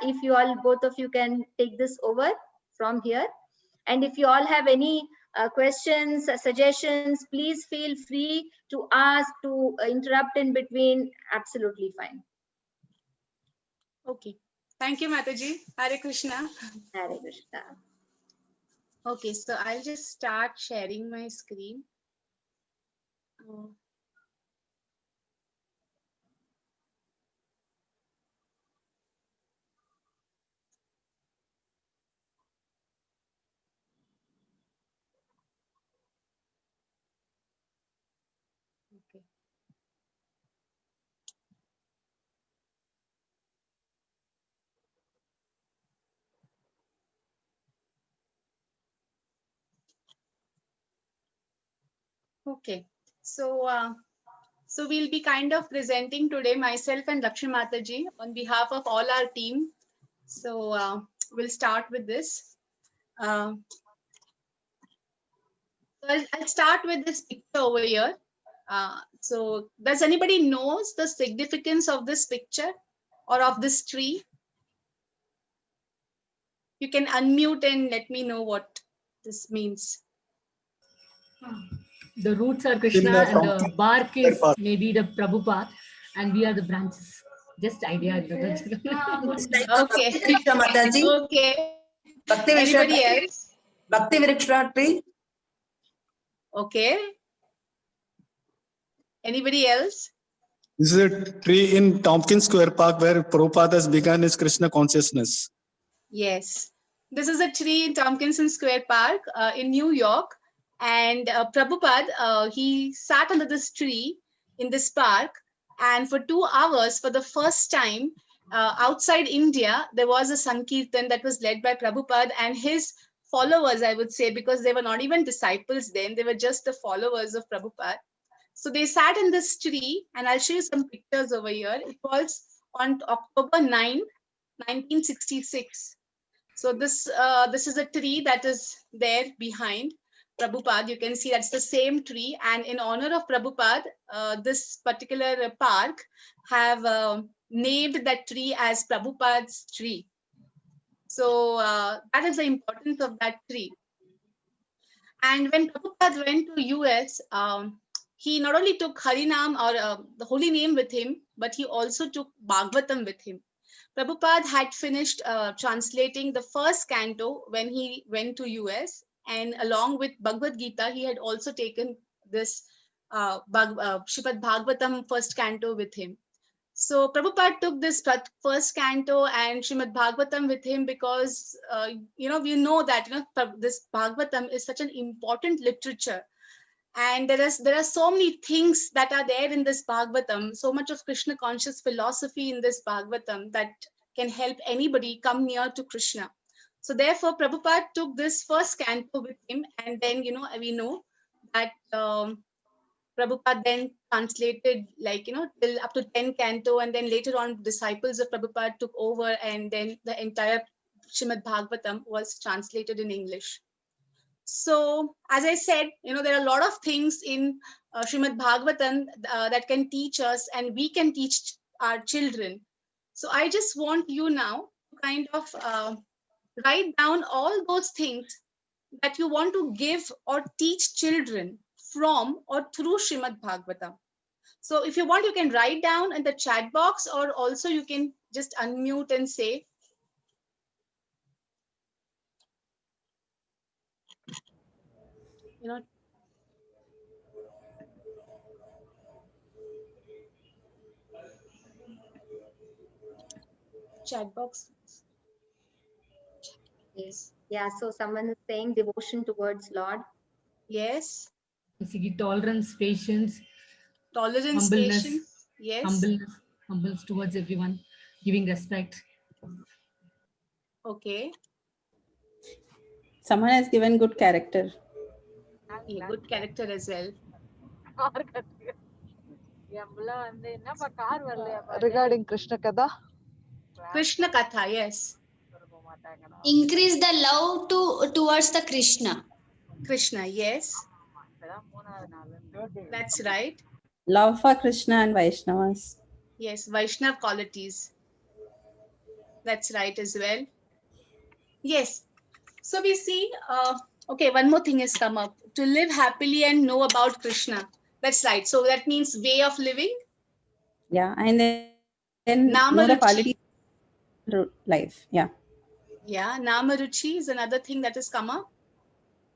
if you all, both of you can take this over from here. And if you all have any questions, suggestions, please feel free to ask, to interrupt in between. Absolutely fine. Okay. Thank you, Mataji. Hare Krishna. Hare Krishna. Okay, so I'll just start sharing my screen. Okay. Okay, so we'll be kind of presenting today, myself and Lakshmi Mataji, on behalf of all our team. So we'll start with this. I'll start with this picture over here. So does anybody knows the significance of this picture or of this tree? You can unmute and let me know what this means. The roots are Krishna and the bark is maybe the Prabhupada and we are the branches. Just idea. Okay. Mataji. Okay. Bhakti Anybody Vriksha else? Bhakti Vriksha tree. Okay. Anybody else? This is a tree in Tompkins Square Park where Prabhupada has begun his Krishna consciousness. Yes. This is a tree in Tompkinson Square Park in New York. And Prabhupada, he sat under this tree in this park. And for 2 hours, for the first time, outside India, there was a Sankirtan that was led by Prabhupada and his followers, I would say, because they were not even disciples then, they were just the followers of Prabhupada. So they sat in this tree, and I'll show you some pictures over here. It was on October 9, 1966. So this is a tree that is there behind Prabhupada. You can see that's the same tree. And in honor of Prabhupada, this particular park have named that tree as Prabhupada's tree. So that is the importance of that tree. And when Prabhupada went to US, he not only took Harinam or the holy name with him, but he also took Bhagavatam with him. Prabhupada had finished translating the first canto when he went to US, and along with Bhagavad Gita, he had also taken this Srimad Bhagavatam first canto with him. So Prabhupada took this first canto and Srimad Bhagavatam with him because, we know that this Bhagavatam is such an important literature. And there are so many things that are there in this Bhagavatam, so much of Krishna conscious philosophy in this Bhagavatam that can help anybody come near to Krishna. So therefore, Prabhupada took this first canto with him, and then we know that Prabhupada then translated till up to 10 canto, and then later on disciples of Prabhupada took over, and then the entire Srimad Bhagavatam was translated in English. So, as I said, there are a lot of things in Srimad Bhagavatam that can teach us, and we can teach our children. So, I just want you now to kind of write down all those things that you want to give or teach children from or through Srimad Bhagavatam. So, if you want, you can write down in the chat box, or also you can just unmute and say. Chat box. Yes. Yeah, so someone is saying devotion towards Lord. Yes. Tolerance, patience, Tolerance, humbleness, patience. Yes. Humbleness towards everyone, giving respect. Okay. Someone has given good character. Yeah, good character as well. Regarding Krishna Katha? Krishna Katha, yes. Increase the love towards the Krishna. Krishna, yes. That's right. Love for Krishna and Vaishnavas. Yes, Vaishnav qualities. That's right as well. Yes. So we see, okay, one more thing has come up. To live happily and know about Krishna. That's right. So that means way of living. Yeah, and then know the Namaruchi. quality of life. Yeah. Yeah, Namaruchi is another thing that has come up.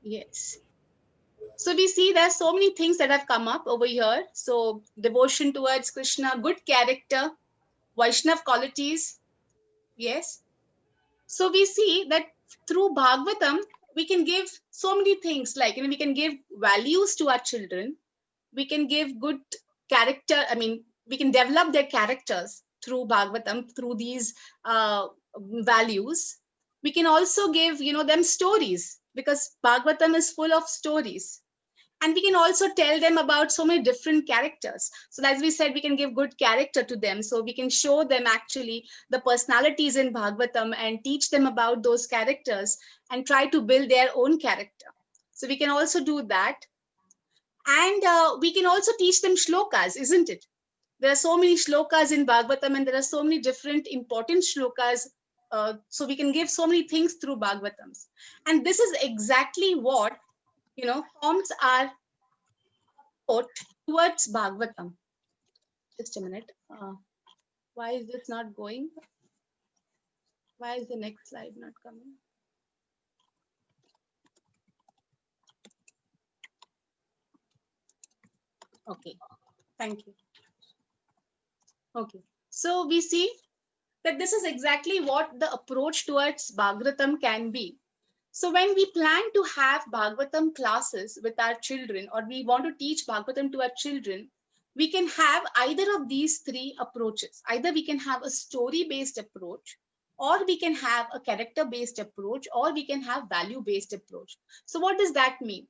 Yes. So we see there's so many things that have come up over here. So devotion towards Krishna, good character, Vaishnav qualities. Yes. So we see that through Bhagavatam, we can give so many things like, we can give values to our children. We can give good character. I mean, we can develop their characters through Bhagavatam, through these values. We can also give, them stories, because Bhagavatam is full of stories. And we can also tell them about so many different characters. So as we said, we can give good character to them. So we can show them actually the personalities in Bhagavatam and teach them about those characters and try to build their own character. So we can also do that. And we can also teach them shlokas, isn't it? There are so many shlokas in Bhagavatam, and there are so many different important shlokas. So we can give so many things through Bhagavatams. And this is exactly what, forms our approach towards Bhagavatam. Just a minute. Why is this not going? Why is the next slide not coming? Okay, thank you. Okay, so we see that this is exactly what the approach towards Bhagavatam can be. So when we plan to have Bhagavatam classes with our children, or we want to teach Bhagavatam to our children, we can have either of these three approaches. Either we can have a story-based approach, or we can have a character-based approach, or we can have value-based approach. So what does that mean?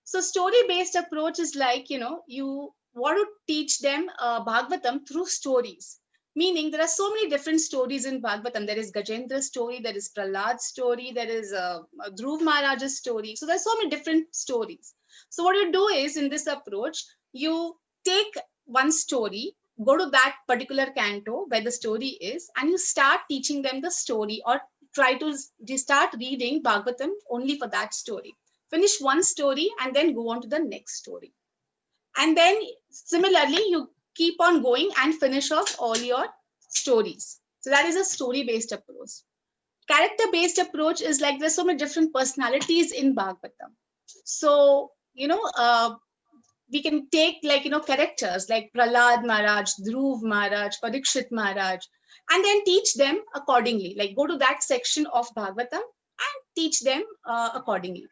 So story-based approach is like, you want to teach them Bhagavatam through stories. Meaning there are so many different stories in Bhagavatam. There is Gajendra's story, there is Prahlad's story, there is Dhruv Maharaj's story. So there's so many different stories. So what you do is, in this approach, you take one story, go to that particular canto where the story is, and you start teaching them the story, or try to start reading Bhagavatam only for that story. Finish one story and then go on to the next story. And then similarly, you keep on going and finish off all your stories. So that is a story-based approach. Character-based approach is like there's so many different personalities in Bhagavatam. So, we can take characters like Prahlad Maharaj, Dhruv Maharaj, Parikshit Maharaj, and then teach them accordingly. Like go to that section of Bhagavatam and teach them accordingly.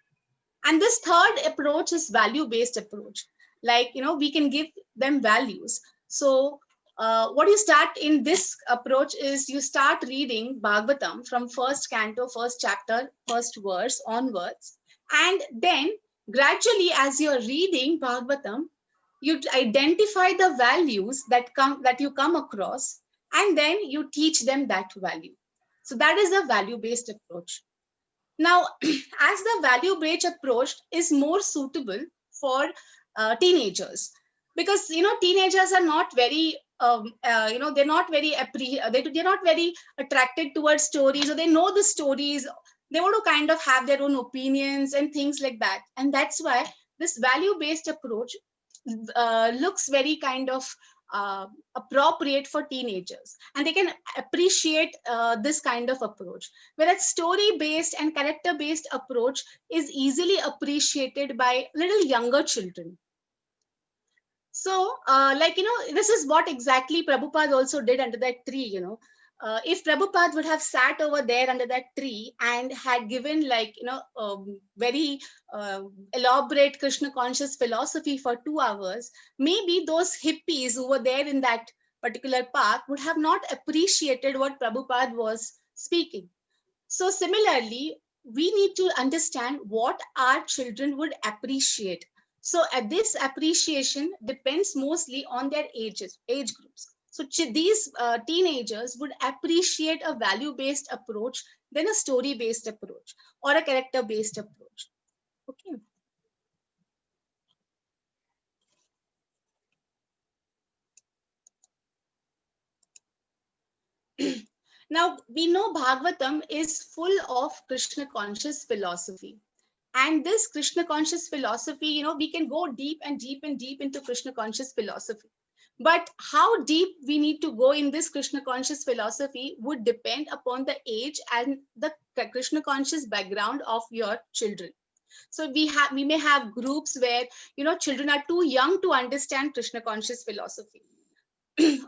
And this third approach is value-based approach. Like, we can give them values. So what you start in this approach is you start reading Bhagavatam from first canto, first chapter, first verse onwards. And then gradually, as you're reading Bhagavatam, you identify the values that you come across, and then you teach them that value. So that is a value-based approach. Now, as the value-based approach is more suitable for teenagers, because teenagers are not very they're not very they're not very attracted towards stories, or they know the stories. They want to kind of have their own opinions and things like that, and that's why this value-based approach looks very kind of appropriate for teenagers, and they can appreciate this kind of approach. Whereas story-based and character-based approach is easily appreciated by little younger children. So, this is what exactly Prabhupada also did under that tree, if Prabhupada would have sat over there under that tree and had given very elaborate Krishna conscious philosophy for 2 hours, maybe those hippies who were there in that particular park would have not appreciated what Prabhupada was speaking. So similarly, we need to understand what our children would appreciate. So this appreciation depends mostly on their age groups. So these teenagers would appreciate a value-based approach than a story-based approach or a character-based approach. Okay. Now, we know Bhagavatam is full of Krishna conscious philosophy. And this Krishna conscious philosophy, we can go deep and deep and deep into Krishna conscious philosophy. But how deep we need to go in this Krishna conscious philosophy would depend upon the age and the Krishna conscious background of your children. So we may have groups where children are too young to understand Krishna conscious philosophy.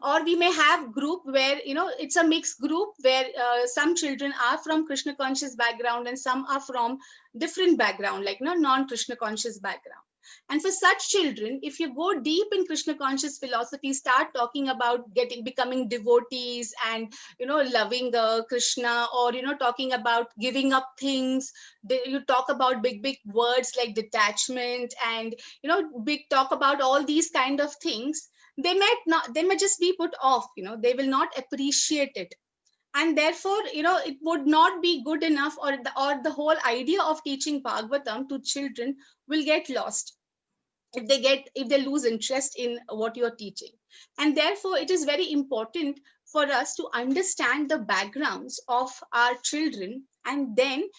Or we may have group where it's a mixed group where some children are from Krishna conscious background and some are from different background, like non-Krishna conscious background. And for such children, if you go deep in Krishna conscious philosophy, start talking about becoming devotees and loving Krishna, or talking about giving up things, you talk about big words like detachment, and big talk about all these kind of things, they might just be put off, they will not appreciate it. And therefore it would not be good enough, or the whole idea of teaching Bhagavatam to children will get lost if they lose interest in what you're teaching. And therefore it is very important for us to understand the backgrounds of our children, and then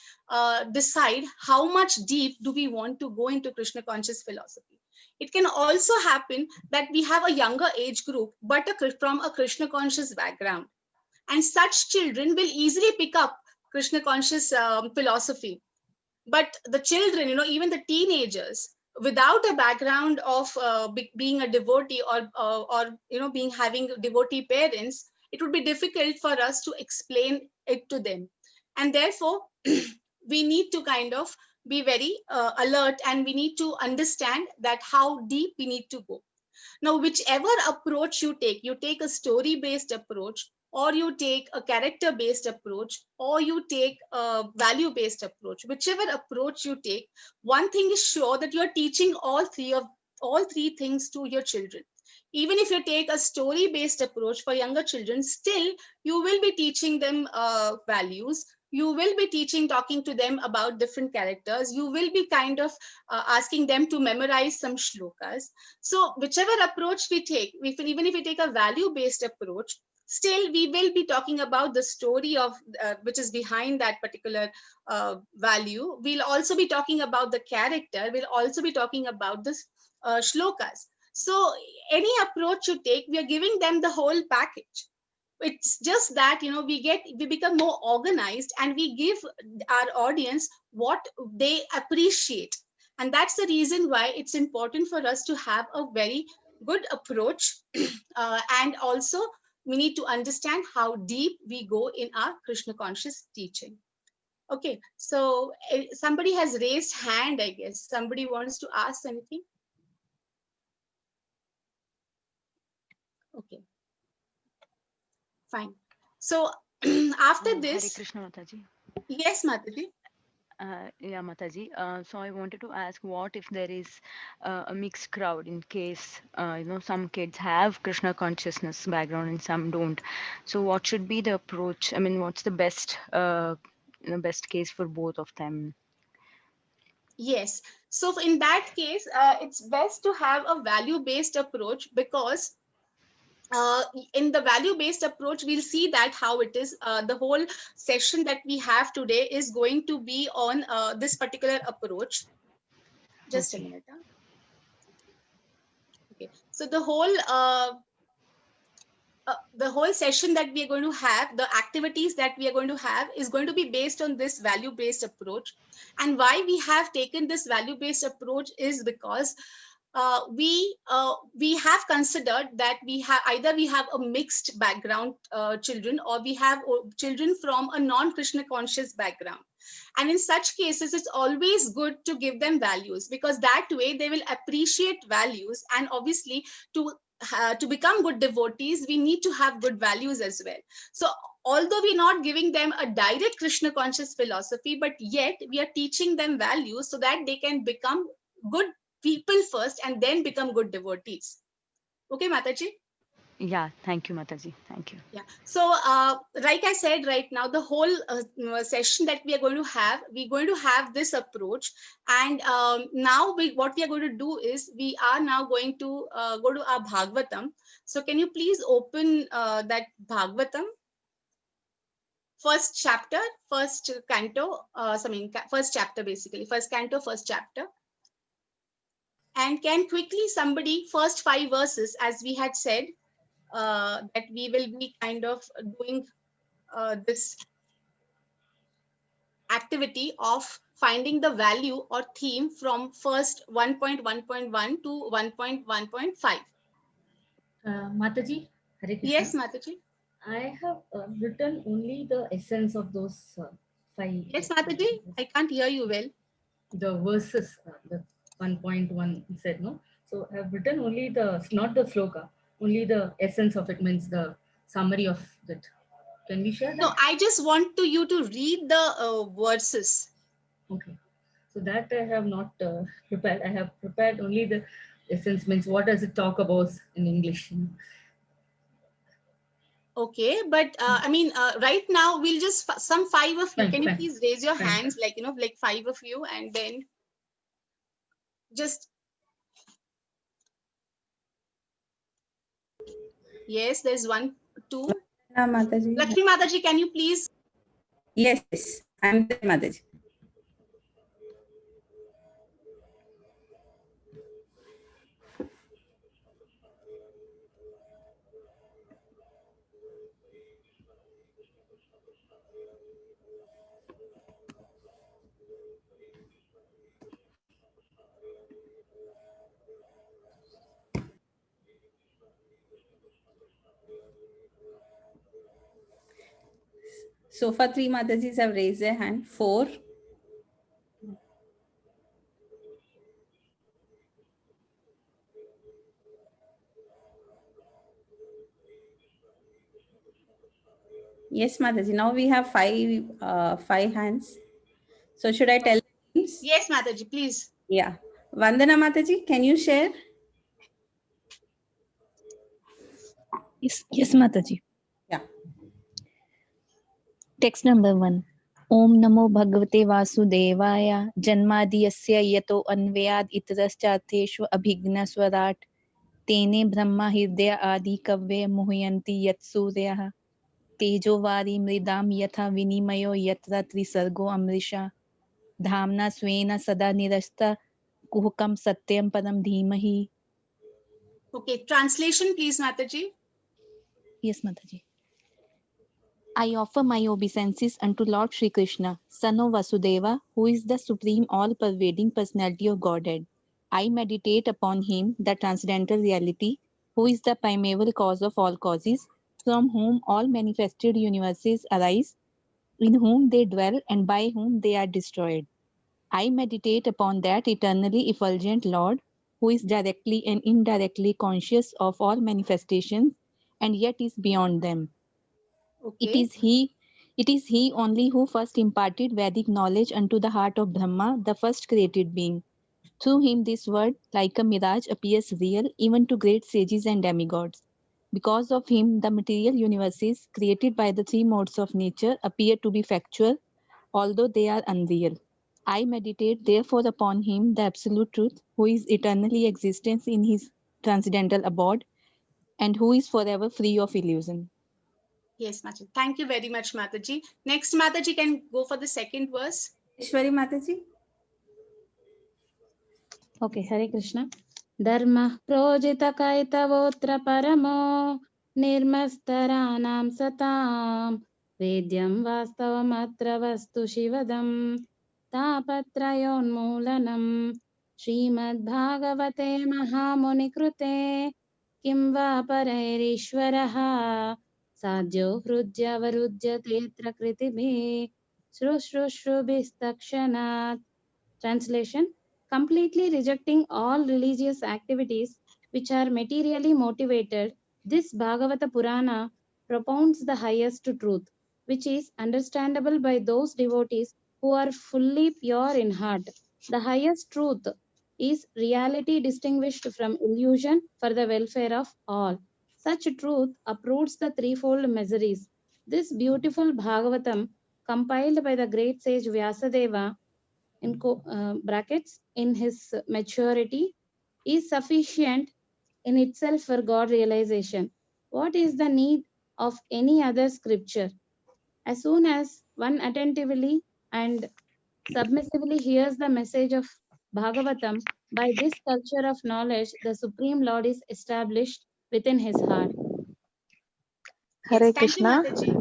decide how much deep do we want to go into Krishna conscious philosophy. It can also happen that we have a younger age group, but from a Krishna conscious background. And such children will easily pick up Krishna conscious philosophy. But the children, even the teenagers, without a background of being a devotee, or having devotee parents, it would be difficult for us to explain it to them. And therefore, we need to kind of be very alert, and we need to understand that how deep we need to go. Now, whichever approach you take a story-based approach, or you take a character-based approach, or you take a value-based approach, whichever approach you take, one thing is sure, that you're teaching all three things to your children. Even if you take a story-based approach for younger children, still you will be teaching them values. You will be talking to them about different characters. You will be kind of asking them to memorize some shlokas. So whichever approach we take, even if we take a value-based approach, still we will be talking about the story of which is behind that particular value. We'll also be talking about the character. We'll also be talking about the shlokas. So any approach you take, we are giving them the whole package. It's just that we become more organized, and we give our audience what they appreciate. And that's the reason why it's important for us to have a very good approach. And also we need to understand how deep we go in our Krishna conscious teaching. Okay, so somebody has raised hand, I guess. Somebody wants to ask anything. Okay. Fine. So after this, Hare Krishna, Mataji. Yes, Mataji. Yeah, Mataji. So I wanted to ask, what if there is a mixed crowd, in case some kids have Krishna consciousness background and some don't? So what should be the approach? I mean, what's the best best case for both of them? Yes. So in that case, it's best to have a value-based approach, because in the value-based approach, we'll see that how it is. The whole session that we have today is going to be on this particular approach. Just a minute. Okay. So the whole session that we are going to have, the activities that we are going to have, is going to be based on this value-based approach. And why we have taken this value-based approach is because we have considered that we have a mixed background children, or we have children from a non-Krishna conscious background. And in such cases, it's always good to give them values, because that way they will appreciate values. And obviously, to become good devotees, we need to have good values as well. So although we're not giving them a direct Krishna conscious philosophy, but yet we are teaching them values so that they can become good people first and then become good devotees. Okay, Mataji? Yeah, thank you, Mataji. Thank you. Yeah. So, like I said, right now, the whole session that we are going to have, we're going to have this approach. And now what we are going to do is, we are now going to go to our Bhagavatam. So can you please open that Bhagavatam? first chapter, first canto, first chapter basically, first canto, first chapter. And can quickly somebody, first 5 verses, as we had said, that we will be kind of doing this activity of finding the value or theme from first 1.1.1 to 1.1.5. Mataji, Hare Krishna. Yes, Mataji. I have written only the essence of those 5. Yes, Mataji, I can't hear you well. The verses, the 1.1 said, no? So I have written only not the sloka, only the essence of it, means the summary of that. Can we share that? No, I just want you to read the verses. Okay. So that I have not prepared. I have prepared only the essence, means what does it talk about in English? Okay, but I mean, right now we'll just some 5 of you. Fine, Can you fine. please raise your Fine. hands, like, like 5 of you, and then just. Yes, there's 1, 2. Mataji. Lakshmi Mataji, can you please? Yes, yes, I'm there, Mataji. So far, 3 Matajis have raised their hand. 4. Yes, Mataji. Now we have 5 hands. So should I tell names? Yes, Mataji, please. Yeah. Vandana Mataji, can you share? Yes, Mataji. Yeah. Text number 1. Om Namo Bhagavate Vasudevaya Janmadiyasya Yato Anvayad Itaraschatheshu Abhigna Swarat Tene Brahma Hirdaya Adi Kavya Muhyanti Yat Suryaha Tejovari Mridam Yatha Vinimayo Yatra Trisargo Amrisha Dhamna Swena Sada Nirasta Kuhukam Satyam Padam Dhimahi. Okay, translation, please, Mataji. Yes, Mataji. I offer my obeisances unto Lord Sri Krishna, son of Vasudeva, who is the supreme all-pervading personality of Godhead. I meditate upon him, the transcendental reality, who is the primeval cause of all causes, from whom all manifested universes arise, in whom they dwell and by whom they are destroyed. I meditate upon that eternally effulgent Lord, who is directly and indirectly conscious of all manifestations and yet is beyond them. Okay. It is he only who first imparted Vedic knowledge unto the heart of Brahma, the first created being. Through him this world, like a mirage, appears real even to great sages and demigods. Because of him, the material universes created by the 3 modes of nature appear to be factual, although they are unreal. I meditate therefore upon him, the absolute truth, who is eternally existent in his transcendental abode, and who is forever free of illusion. Yes, Mataji. Thank you very much, Mataji. Next, Mataji can go for the second verse. Ishwari Mataji. Okay, Hare Krishna. Dharma projita kaitavotra paramo nirmastaranam satam vedyam vastavam atra vastu shivadam tapatrayonmulanam Srimad Bhagavate Mahamuni Krute kim va parairishvaraha sadhyo hrudya varudya tetra kritibhi shrushrushrubistakshanat. Translation: completely rejecting all religious activities which are materially motivated, this Bhagavata Purana propounds the highest truth, which is understandable by those devotees who are fully pure in heart. The highest truth is reality distinguished from illusion for the welfare of all. Such truth uproots the threefold miseries. This beautiful Bhagavatam, compiled by the great sage Vyasadeva, in brackets, in his maturity, is sufficient in itself for God realization. What is the need of any other scripture? As soon as one attentively and submissively hears the message of Bhagavatam, by this culture of knowledge, the Supreme Lord is established within his heart. Hare Yes, thank you, Krishna. Mataji.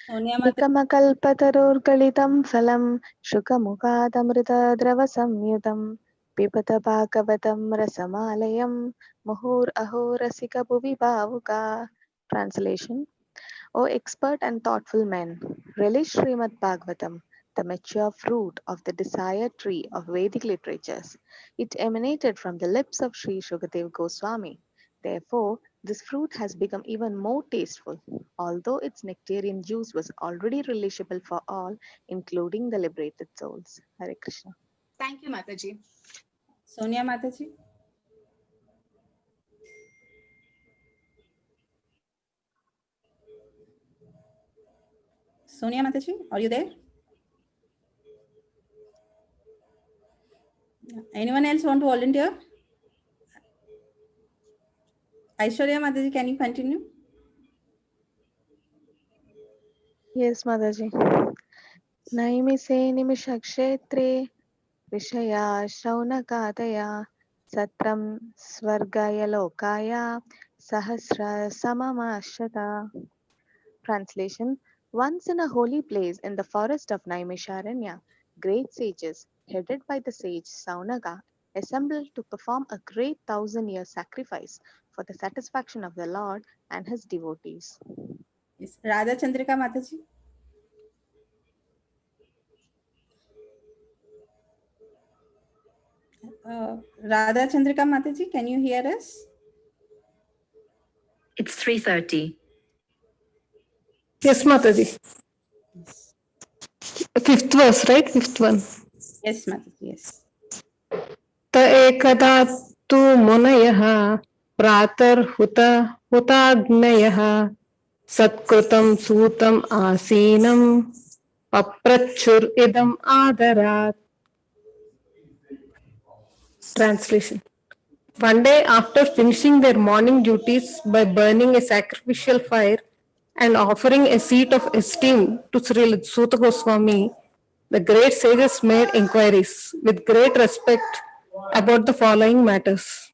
Sonia Mataji. निकमकल्पतरोर्गलितं फलं शुकमुखादमृतद्रवसंयुतं पिबत भागवतं रसमालयं मुहुरहोरसिकभुवि भावुका. Translation. O expert and thoughtful men, relish Srimad Bhagavatam, the mature fruit of the desired tree of Vedic literatures. It emanated from the lips of Sri Shukadev Goswami. Therefore, this fruit has become even more tasteful, although its nectarian juice was already relishable for all, including the liberated souls. Hare Krishna. Thank you, Mataji. Sonia Mataji. Sonia Mataji, are you there? Anyone else want to volunteer? Aishwarya Mataji, can you continue? Yes, Mataji. Naimise nimishakshetre Vishaya Shaunakataya Satram Swargaya Lokaya Sahasra Samamashata. Translation. Once in a holy place in the forest of Naimisharanya, great sages, headed by the sage Saunaka, assembled to perform a great 1,000-year sacrifice for the satisfaction of the Lord and his devotees. Yes. Radha Chandrika Mataji. Radha Chandrika Mataji, can you hear us? It's 3:30. Yes, Mataji. Fifth verse, right? Fifth one. Yes, Mataji, yes. Ta ekada tu munayah pratarhuta-hutagnayah satkrutam sutam asinam paprachur idam adarat. Translation. One day, after finishing their morning duties by burning a sacrificial fire and offering a seat of esteem to Sri Suta Goswami, the great sages made inquiries with great respect about the following matters.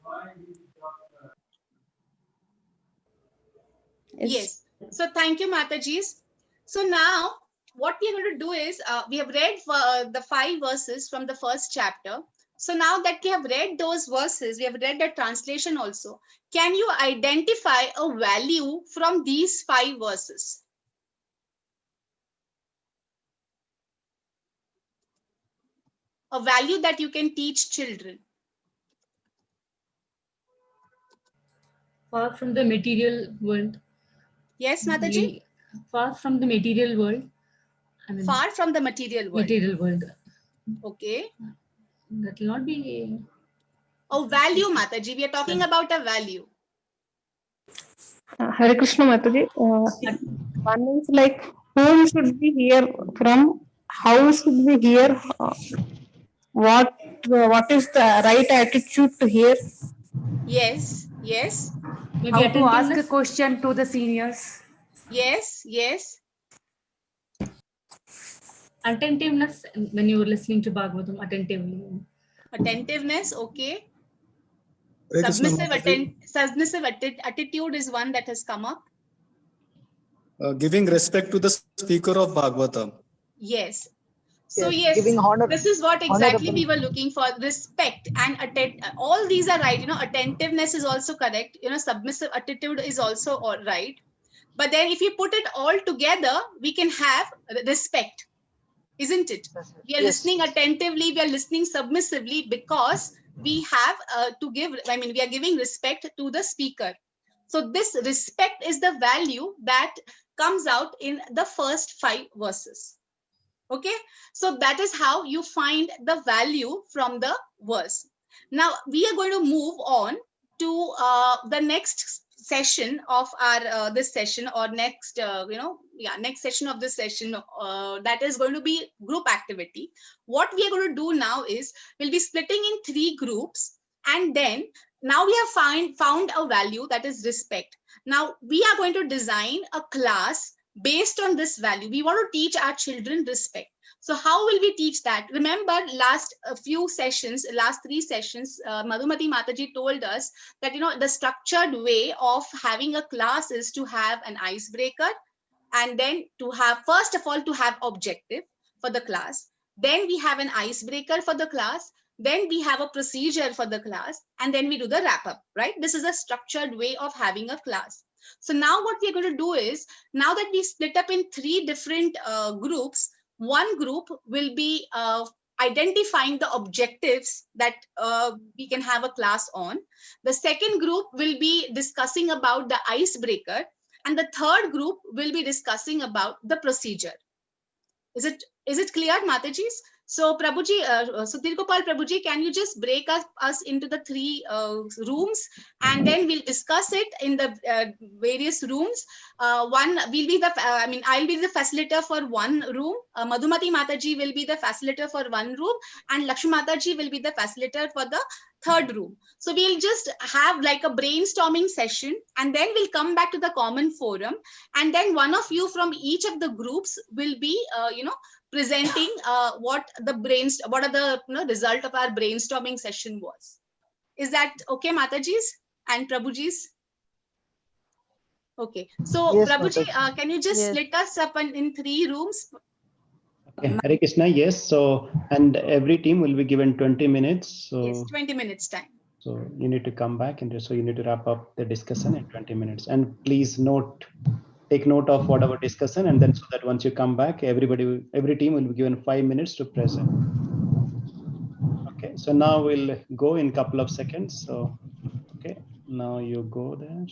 Yes. So thank you, Matajis. So now what we are going to do is we have read the 5 verses from the first chapter. So now that we have read those verses, we have read the translation also. Can you identify a value from these 5 verses? A value that you can teach children. Far from the material world. Yes, Mataji? Far from the material world. Far from the material world. Material world. Okay. That will not be a value, Mataji. We are talking about a value. Hare Krishna Mataji. One is like, whom should we hear from? How should we hear? What is the right attitude to hear? Yes, yes. Maybe how to ask a question to the seniors. Yes, yes. Attentiveness when you were listening to Bhagavatam, attentively. Attentiveness, okay. Submissive attitude is one that has come up. Giving respect to the speaker of Bhagavatam. Yes. So yes, this is what exactly we were looking for, respect and all these are right. Attentiveness is also correct. Submissive attitude is also all right. But then if you put it all together, we can have respect, isn't it? We are listening attentively, we are listening submissively because we have we are giving respect to the speaker. So this respect is the value that comes out in the first 5 verses. Okay, so that is how you find the value from the verse. Now we are going to move on to the next session of our this session, or next next session of this session, that is going to be group activity. What we are going to do now is we'll be splitting in 3 groups, and then now we have found a value, that is respect. Now we are going to design a class based on this value. We want to teach our children respect. So how will we teach that? Remember, last few sessions, last 3 sessions, Madhumati Mataji told us that, the structured way of having a class is to have an icebreaker, and then to have, first of all, to have objective for the class. Then we have an icebreaker for the class. Then we have a procedure for the class, and then we do the wrap up, right? This is a structured way of having a class. So now what we're going to do is, now that we split up in 3 different groups, one group will be identifying the objectives that we can have a class on. The second group will be discussing about the icebreaker, and the third group will be discussing about the procedure. Is it clear, Matajis? So Prabhuji, Sudhir Gopal Prabhuji, can you just break us into the 3 rooms, and then we'll discuss it in the various rooms. One will be I'll be the facilitator for one room. Madhumati Mataji will be the facilitator for one room, and Lakshmi Mataji will be the facilitator for the third room. So we'll just have like a brainstorming session, and then we'll come back to the common forum, and then one of you from each of the groups will be, presenting what are the result of our brainstorming session was. Is that okay, Matajis and Prabhujis? Okay, so Yes, Prabhuji, Mataji. can you just Yes. split us up in 3 rooms? Okay, Hare Krishna, yes. So, and every team will be given 20 minutes. So, Yes, 20 minutes time. so you need to come back, and so you need to wrap up the discussion in 20 minutes. And please take note of whatever discussion, and then so that once you come back, every team will be given 5 minutes to present. Okay, so now we'll go in couple of seconds. So, okay, now you go there.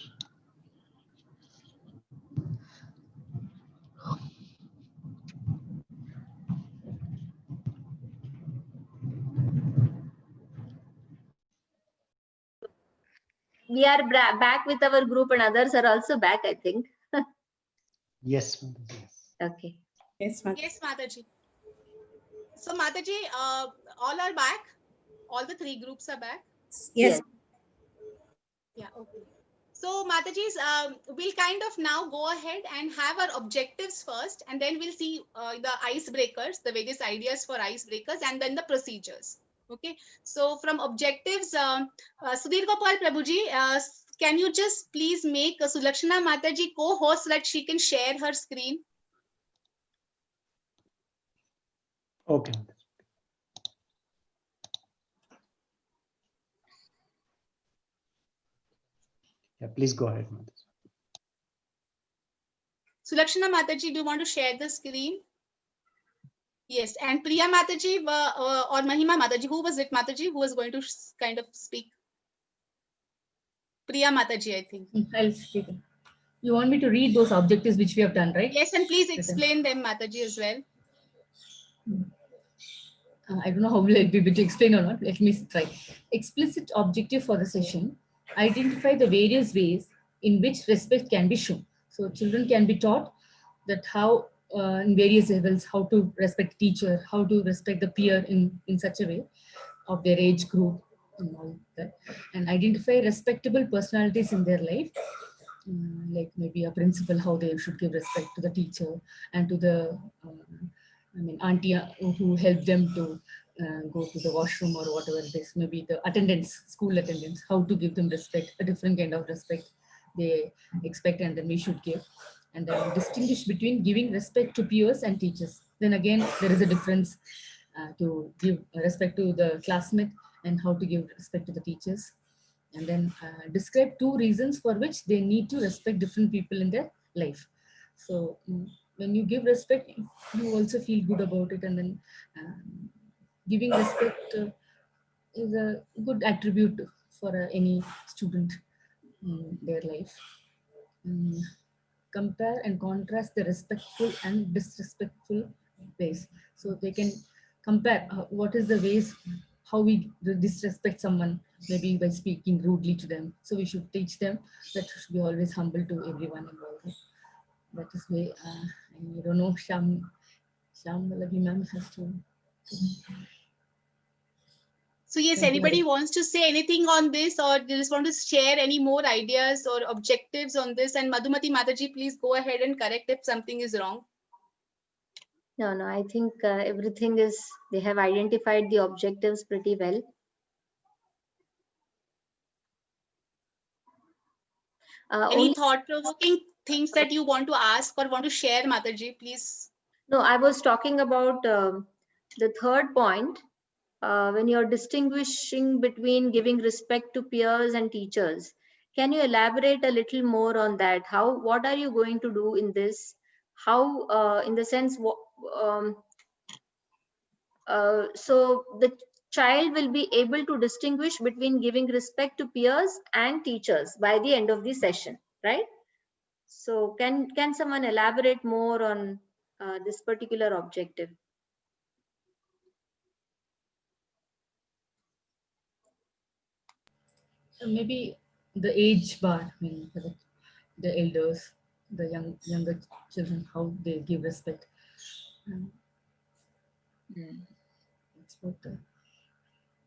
We are back with our group, and others are also back, I think. Yes, Mataji, yes. Okay. Yes, Mataji. Yes, Mataji. So Mataji, all are back. All the 3 groups are back. Yes. Yeah, okay. So Matajis, we'll kind of now go ahead and have our objectives first, and then we'll see the icebreakers, the various ideas for icebreakers, and then the procedures. Okay. So from objectives, Sudhir Gopal Prabhuji, can you just please make Sulakshana Mataji co-host so that she can share her screen? Okay. Yeah, please go ahead, Mataji. Sulakshana Mataji, do you want to share the screen? Yes, and Priya Mataji or Mahima Mataji, who was it, Mataji, who was going to kind of speak? Priya Mataji, I think. I'll speak. You want me to read those objectives which we have done, right? Yes, and please explain them, Mataji, as well. I don't know how will I be able to explain or not. Let me try. Explicit objective for the session: identify the various ways in which respect can be shown. So children can be taught that how in various levels, how to respect teacher, how to respect the peer in such a way of their age group and all that, and identify respectable personalities in their life, like maybe a principal, how they should give respect to the teacher and to the auntie who helped them to go to the washroom or whatever it is, maybe the attendants, school attendants, how to give them respect, a different kind of respect they expect and then we should give. And then distinguish between giving respect to peers and teachers. Then again, there is a difference to give respect to the classmate and how to give respect to the teachers. And then describe 2 reasons for which they need to respect different people in their life. So when you give respect, you also feel good about it. And then giving respect is a good attribute for any student in their life. Compare and contrast the respectful and disrespectful ways. So they can compare what is the ways how we disrespect someone, maybe by speaking rudely to them. So we should teach them that we should be always humble to everyone involved. That is why I don't know, Sham Malavi ma'am has to. So yes, Thank you. anybody wants to say anything on this, or they just want to share any more ideas or objectives on this? And Madhumati Mataji, please go ahead and correct if something is wrong. No, I think everything is, they have identified the objectives pretty well. Any thought-provoking things that you want to ask or want to share, Mataji, please? No, I was talking about the third point, when you're distinguishing between giving respect to peers and teachers. Can you elaborate a little more on that? What are you going to do in this? How, in the sense, so the child will be able to distinguish between giving respect to peers and teachers by the end of the session, right? So can someone elaborate more on this particular objective? So maybe the age bar, I mean, for the elders, the younger children, how they give respect. That's what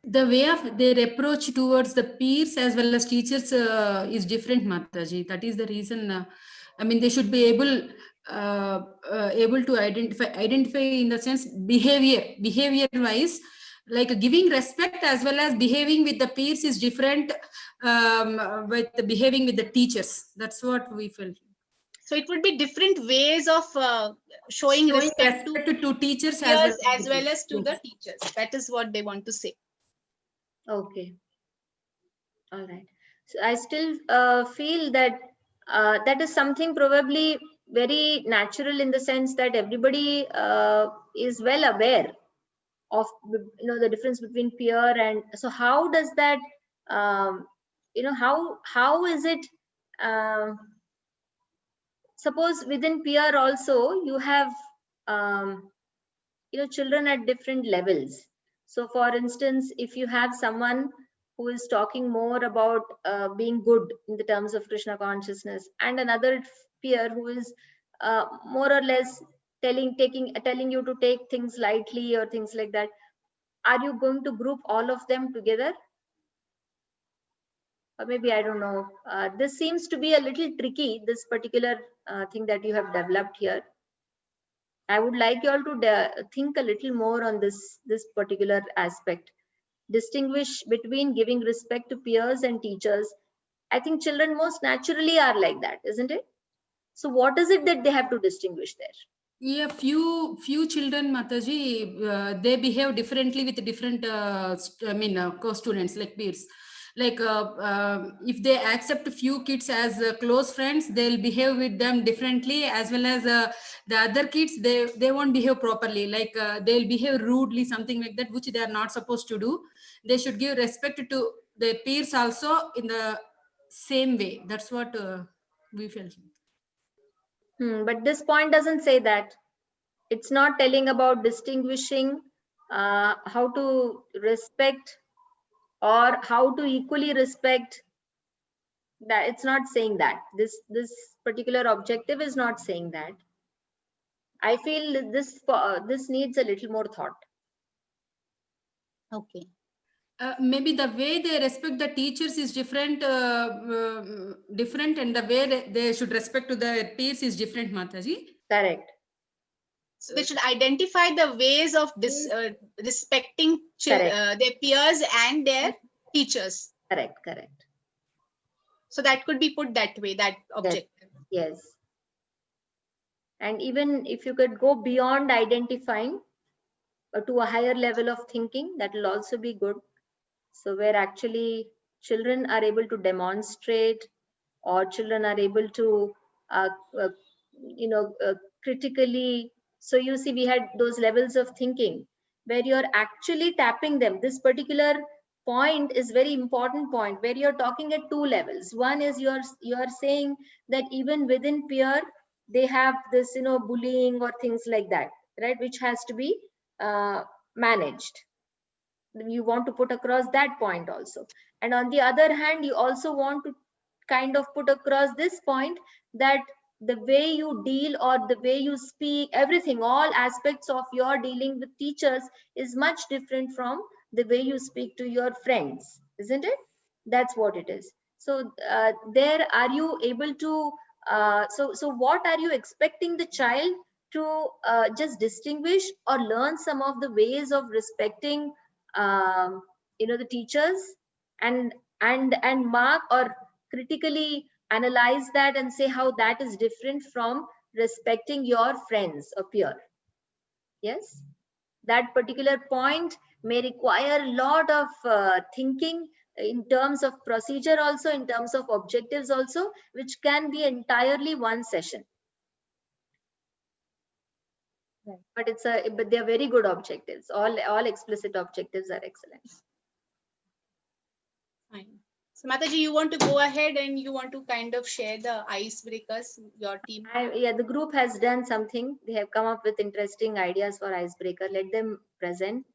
the way of their approach towards the peers as well as teachers is different, Mataji. That is the reason. I mean, they should be able to identify in the sense behavior wise, like giving respect as well as behaving with the peers is different with behaving with the teachers. That's what we felt. So it would be different ways of showing respect to teachers as well as to the teachers. That is what they want to say. Okay. All right. So I still feel that that is something probably very natural, in the sense that everybody is well aware of the difference between peer and, so how does that how is it, suppose within peer also you have children at different levels. So for instance, if you have someone who is talking more about being good in the terms of Krishna consciousness, and another peer who is more or less telling you to take things lightly or things like that, are you going to group all of them together? Or maybe, I don't know. This seems to be a little tricky, this particular thing that you have developed here. I would like you all to think a little more on this particular aspect. Distinguish between giving respect to peers and teachers. I think children most naturally are like that, isn't it? So what is it that they have to distinguish there? Yeah, few children, Mataji, they behave differently with different, co-students like peers. Like if they accept a few kids as close friends, they'll behave with them differently, as well as the other kids, they won't behave properly. Like they'll behave rudely, something like that, which they are not supposed to do. They should give respect to their peers also in the same way. That's what we felt. But this point doesn't say that. It's not telling about distinguishing how to respect or how to equally respect. That it's not saying that. This particular objective is not saying that. I feel this needs a little more thought. Okay. Maybe the way they respect the teachers is different, and the way they should respect to their peers is different, Mataji. Correct. So they should identify the ways of respecting their peers and their teachers. Correct. So that could be put that way, that objective. Yes. And even if you could go beyond identifying to a higher level of thinking, that will also be good. So where actually children are able to demonstrate, or children are able to, critically. So you see, we had those levels of thinking where you're actually tapping them. This particular point is very important point, where you're talking at two levels. One is you're saying that even within peer, they have this, bullying or things like that, right? Which has to be managed. You want to put across that point also. And on the other hand, you also want to kind of put across this point that the way you deal or the way you speak, everything, all aspects of your dealing with teachers is much different from the way you speak to your friends, isn't it? That's what it is. So there, are you able to, so what are you expecting the child to just distinguish or learn some of the ways of respecting, the teachers, and mark or critically analyze that and say how that is different from respecting your friends or peer? Yes, that particular point may require a lot of thinking in terms of procedure, also in terms of objectives also, which can be entirely one session. Right. But they're very good objectives. All explicit objectives are excellent. Fine. So Mataji, you want to go ahead and you want to kind of share the icebreakers, your team? Yeah, the group has done something. They have come up with interesting ideas for icebreaker. Let them present.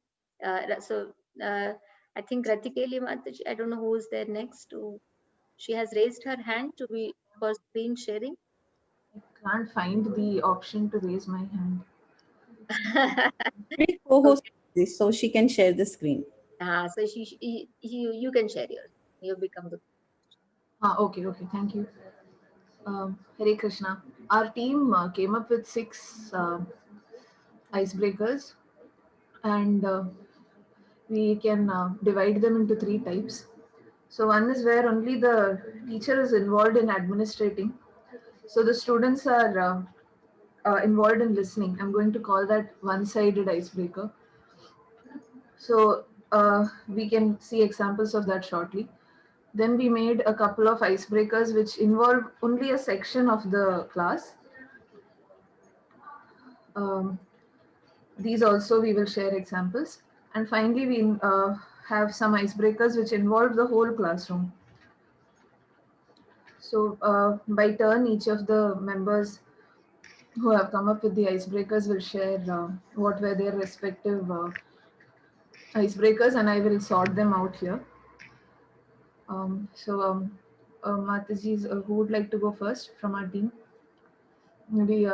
I think Ratikeli Mataji, I don't know who is there next. She has raised her hand to be for screen sharing. I can't find the option to raise my hand. Co-host this, so she can share the screen. So you can share yours. You become the. Okay, thank you. Hare Krishna. Our team came up with 6 icebreakers, and we can divide them into 3 types. So one is where only the teacher is involved in administrating. So the students are involved in listening. I'm going to call that one-sided icebreaker. So we can see examples of that shortly. Then we made a couple of icebreakers which involve only a section of the class. These also we will share examples. And finally, we have some icebreakers which involve the whole classroom. So by turn, each of the members who have come up with the icebreakers will share what were their respective icebreakers, and I will sort them out here. Mataji, who would like to go first from our team? Maybe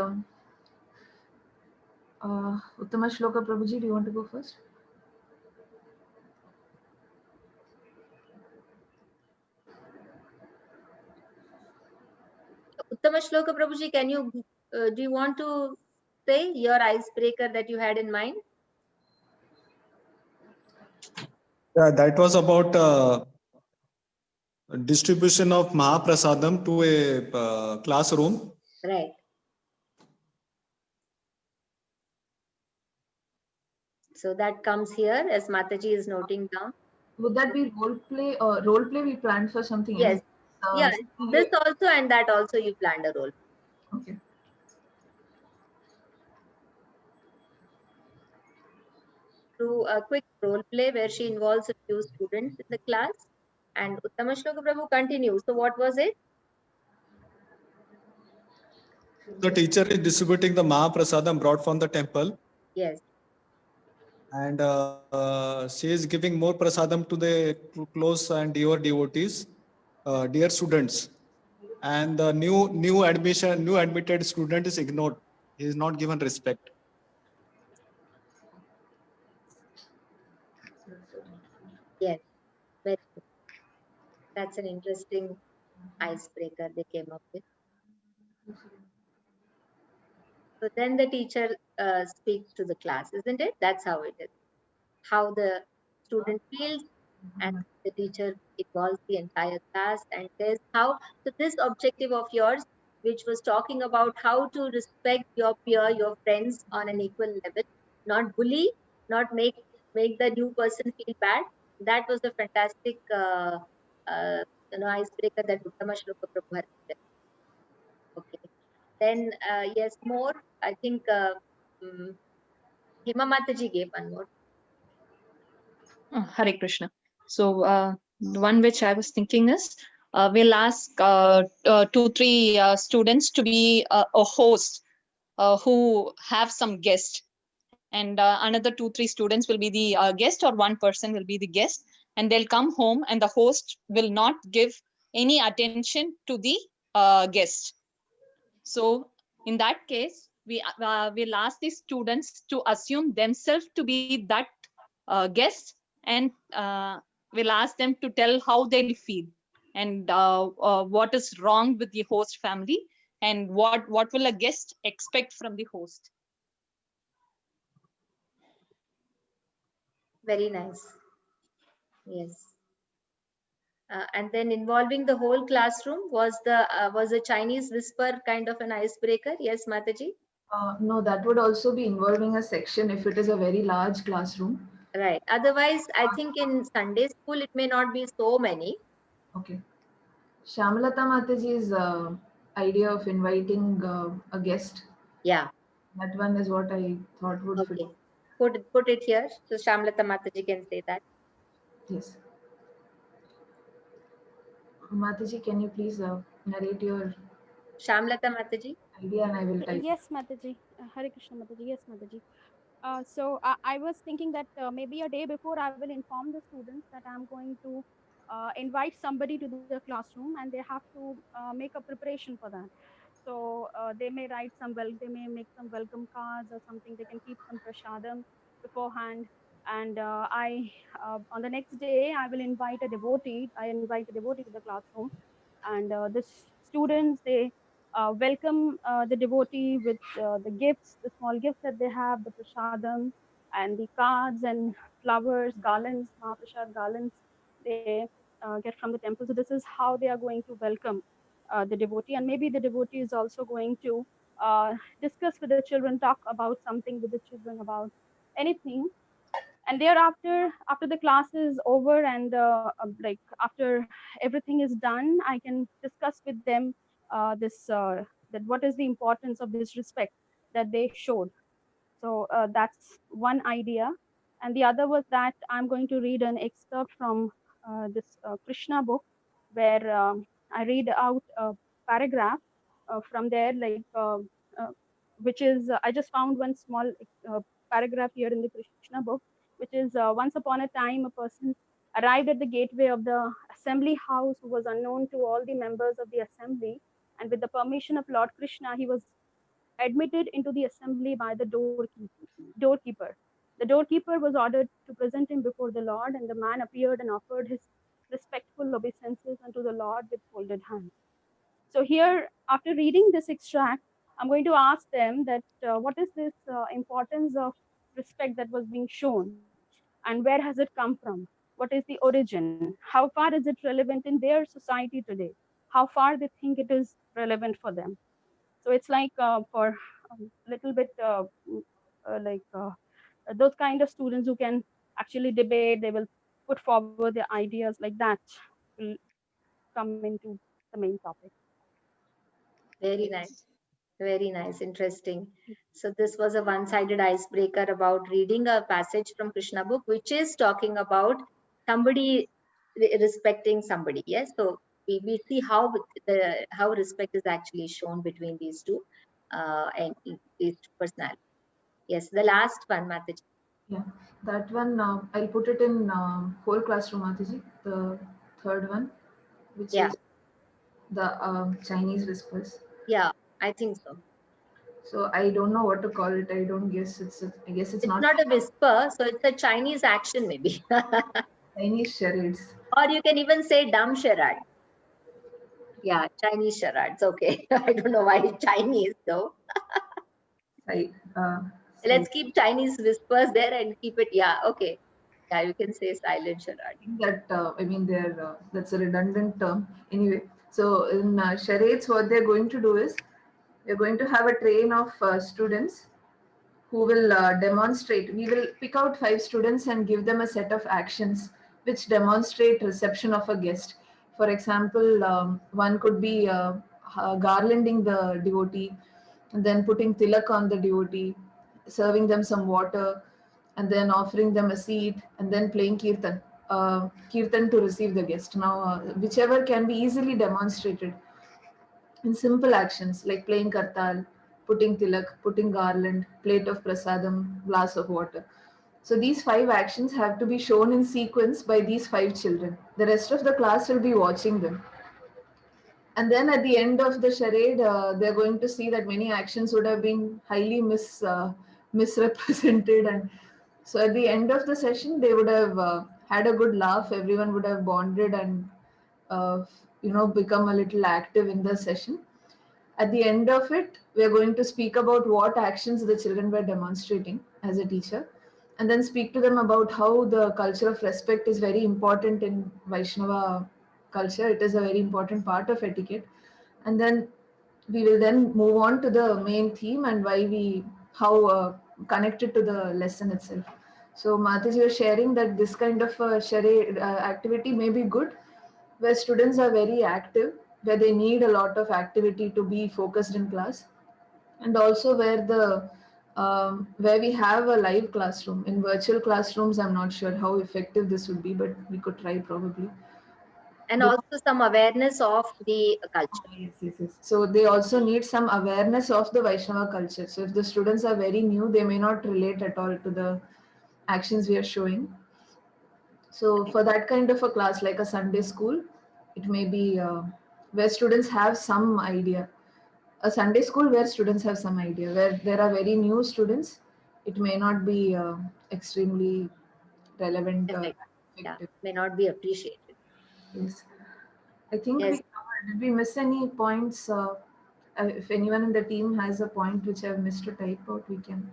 Uttama Shloka Prabhuji, do you want to go first? Uttama Shloka Prabhuji, can you, do you want to say your icebreaker that you had in mind? Yeah, that was about distribution of Mahaprasadam to a classroom. Right. So that comes here as Mataji is noting down. Would that be role play or role play we planned for something else? Yes. This also and that also you planned a role. Okay. Through a quick role play where she involves a few students in the class, and Uttama Shloka Prabhu continues. So what was it? The teacher is distributing the Mahaprasadam brought from the temple. Yes. And she is giving more prasadam to the close and dear devotees, dear students. And the new admitted student is ignored. He is not given respect. Yes, very good. That's an interesting icebreaker they came up with. So then the teacher speaks to the class, isn't it? That's how it is. How the student feels, and the teacher involves the entire class and says how. So this objective of yours, which was talking about how to respect your peer, your friends on an equal level, not bully, not make the new person feel bad. That was a fantastic icebreaker that Uttama Shloka Prabhu had said. Okay. Then yes, more. I think Hema Mataji gave one more. Hare Krishna. So the one which I was thinking is we'll ask 2-3 students to be a host who have some guest, and another 2-3 students will be the guest, or one person will be the guest, and they'll come home and the host will not give any attention to the guest. So in that case, we'll ask the students to assume themselves to be that guest, and we'll ask them to tell how they'll feel and what is wrong with the host family and what will a guest expect from the host. Very nice. Yes. And then involving the whole classroom was a Chinese whisper kind of an icebreaker. Yes, Mataji? No, that would also be involving a section if it is a very large classroom. Right. Otherwise, I think in Sunday school, it may not be so many. Okay. Shyamalata Mataji's idea of inviting a guest. Yeah. That one is what I thought would fit. Put it here. So Shyamalata Mataji can say that. Yes. Mataji, can you please narrate your Shyamalata Mataji idea and I will type. Yes, Mataji. Hare Krishna, Mataji. Yes, Mataji. So I was thinking that maybe a day before I will inform the students that I'm going to invite somebody to the classroom, and they have to make a preparation for that. So they may write they may make some welcome cards or something. They can keep some prasadam beforehand. And on the next day, I will invite a devotee. I invite a devotee to the classroom, and the students, they welcome the devotee with the gifts, the small gifts that they have, the prasadam and the cards and flowers, garlands, Mahaprasad garlands they get from the temple. So this is how they are going to welcome the devotee. And maybe the devotee is also going to discuss with the children, talk about something with the children about anything. And thereafter, after the class is over and like after everything is done, I can discuss with them that what is the importance of this respect that they showed. So that's one idea. And the other was that I'm going to read an excerpt from this Krishna book, where I read out a paragraph from there, like which is I just found one small paragraph here in the Krishna book, which is once upon a time a person arrived at the gateway of the assembly house who was unknown to all the members of the assembly, and with the permission of Lord Krishna, he was admitted into the assembly by the doorkeeper. The doorkeeper was ordered to present him before the Lord, and the man appeared and offered his respectful obeisances unto the Lord with folded hands. So here, after reading this extract, I'm going to ask them that what is this importance of respect that was being shown, and where has it come from? What is the origin? How far is it relevant in their society today? How far they think it is relevant for them? So it's like for a little bit those kind of students who can actually debate, they will put forward their ideas like that, will come into the main topic. Very nice. Very nice. Interesting. So this was a one-sided icebreaker about reading a passage from Krishna book, which is talking about somebody respecting somebody. Yes. So we see how respect is actually shown between these two and these two personalities. Yes. The last one, Mataji. Yeah, that one I'll put it in whole classroom, Mataji. The third one, which is the Chinese whispers. Yeah, I think so. So I don't know what to call it. I don't guess I guess it's not a whisper. So it's a Chinese action, maybe. Chinese charades. Or you can even say dumb charade. Yeah, Chinese charades. Okay. I don't know why it's Chinese though. Let's keep Chinese whispers there and keep it. Yeah. Okay. Yeah, you can say silent charade. That I mean, that's a redundant term anyway. So in charades, what they're going to do is we're going to have a train of students who will demonstrate. We will pick out 5 students and give them a set of actions which demonstrate reception of a guest. For example, one could be garlanding the devotee, and then putting tilak on the devotee, serving them some water, and then offering them a seat, and then playing kirtan. Kirtan to receive the guest. Now, whichever can be easily demonstrated in simple actions like playing kartal, putting tilak, putting garland, plate of prasadam, glass of water. So these 5 actions have to be shown in sequence by these 5 children. The rest of the class will be watching them. And then at the end of the charade, they're going to see that many actions would have been highly misrepresented. And so at the end of the session, they would have had a good laugh. Everyone would have bonded and become a little active in the session. At the end of it, we are going to speak about what actions the children were demonstrating as a teacher, and then speak to them about how the culture of respect is very important in Vaishnava culture. It is a very important part of etiquette. And then we will then move on to the main theme and how connected to the lesson itself. So Mataji was sharing that this kind of charade activity may be good, where students are very active, where they need a lot of activity to be focused in class, and also where we have a live classroom. In virtual classrooms, I'm not sure how effective this would be, but we could try probably. And also some awareness of the culture. Yes. So they also need some awareness of the Vaishnava culture. So if the students are very new, they may not relate at all to the actions we are showing. So for that kind of a class, like a Sunday school, it may be where students have some idea. A Sunday school where students have some idea. Where there are very new students, it may not be extremely relevant. May not be appreciated. Yes. I think we covered. Did we miss any points? If anyone in the team has a point which I've missed to type out, we can.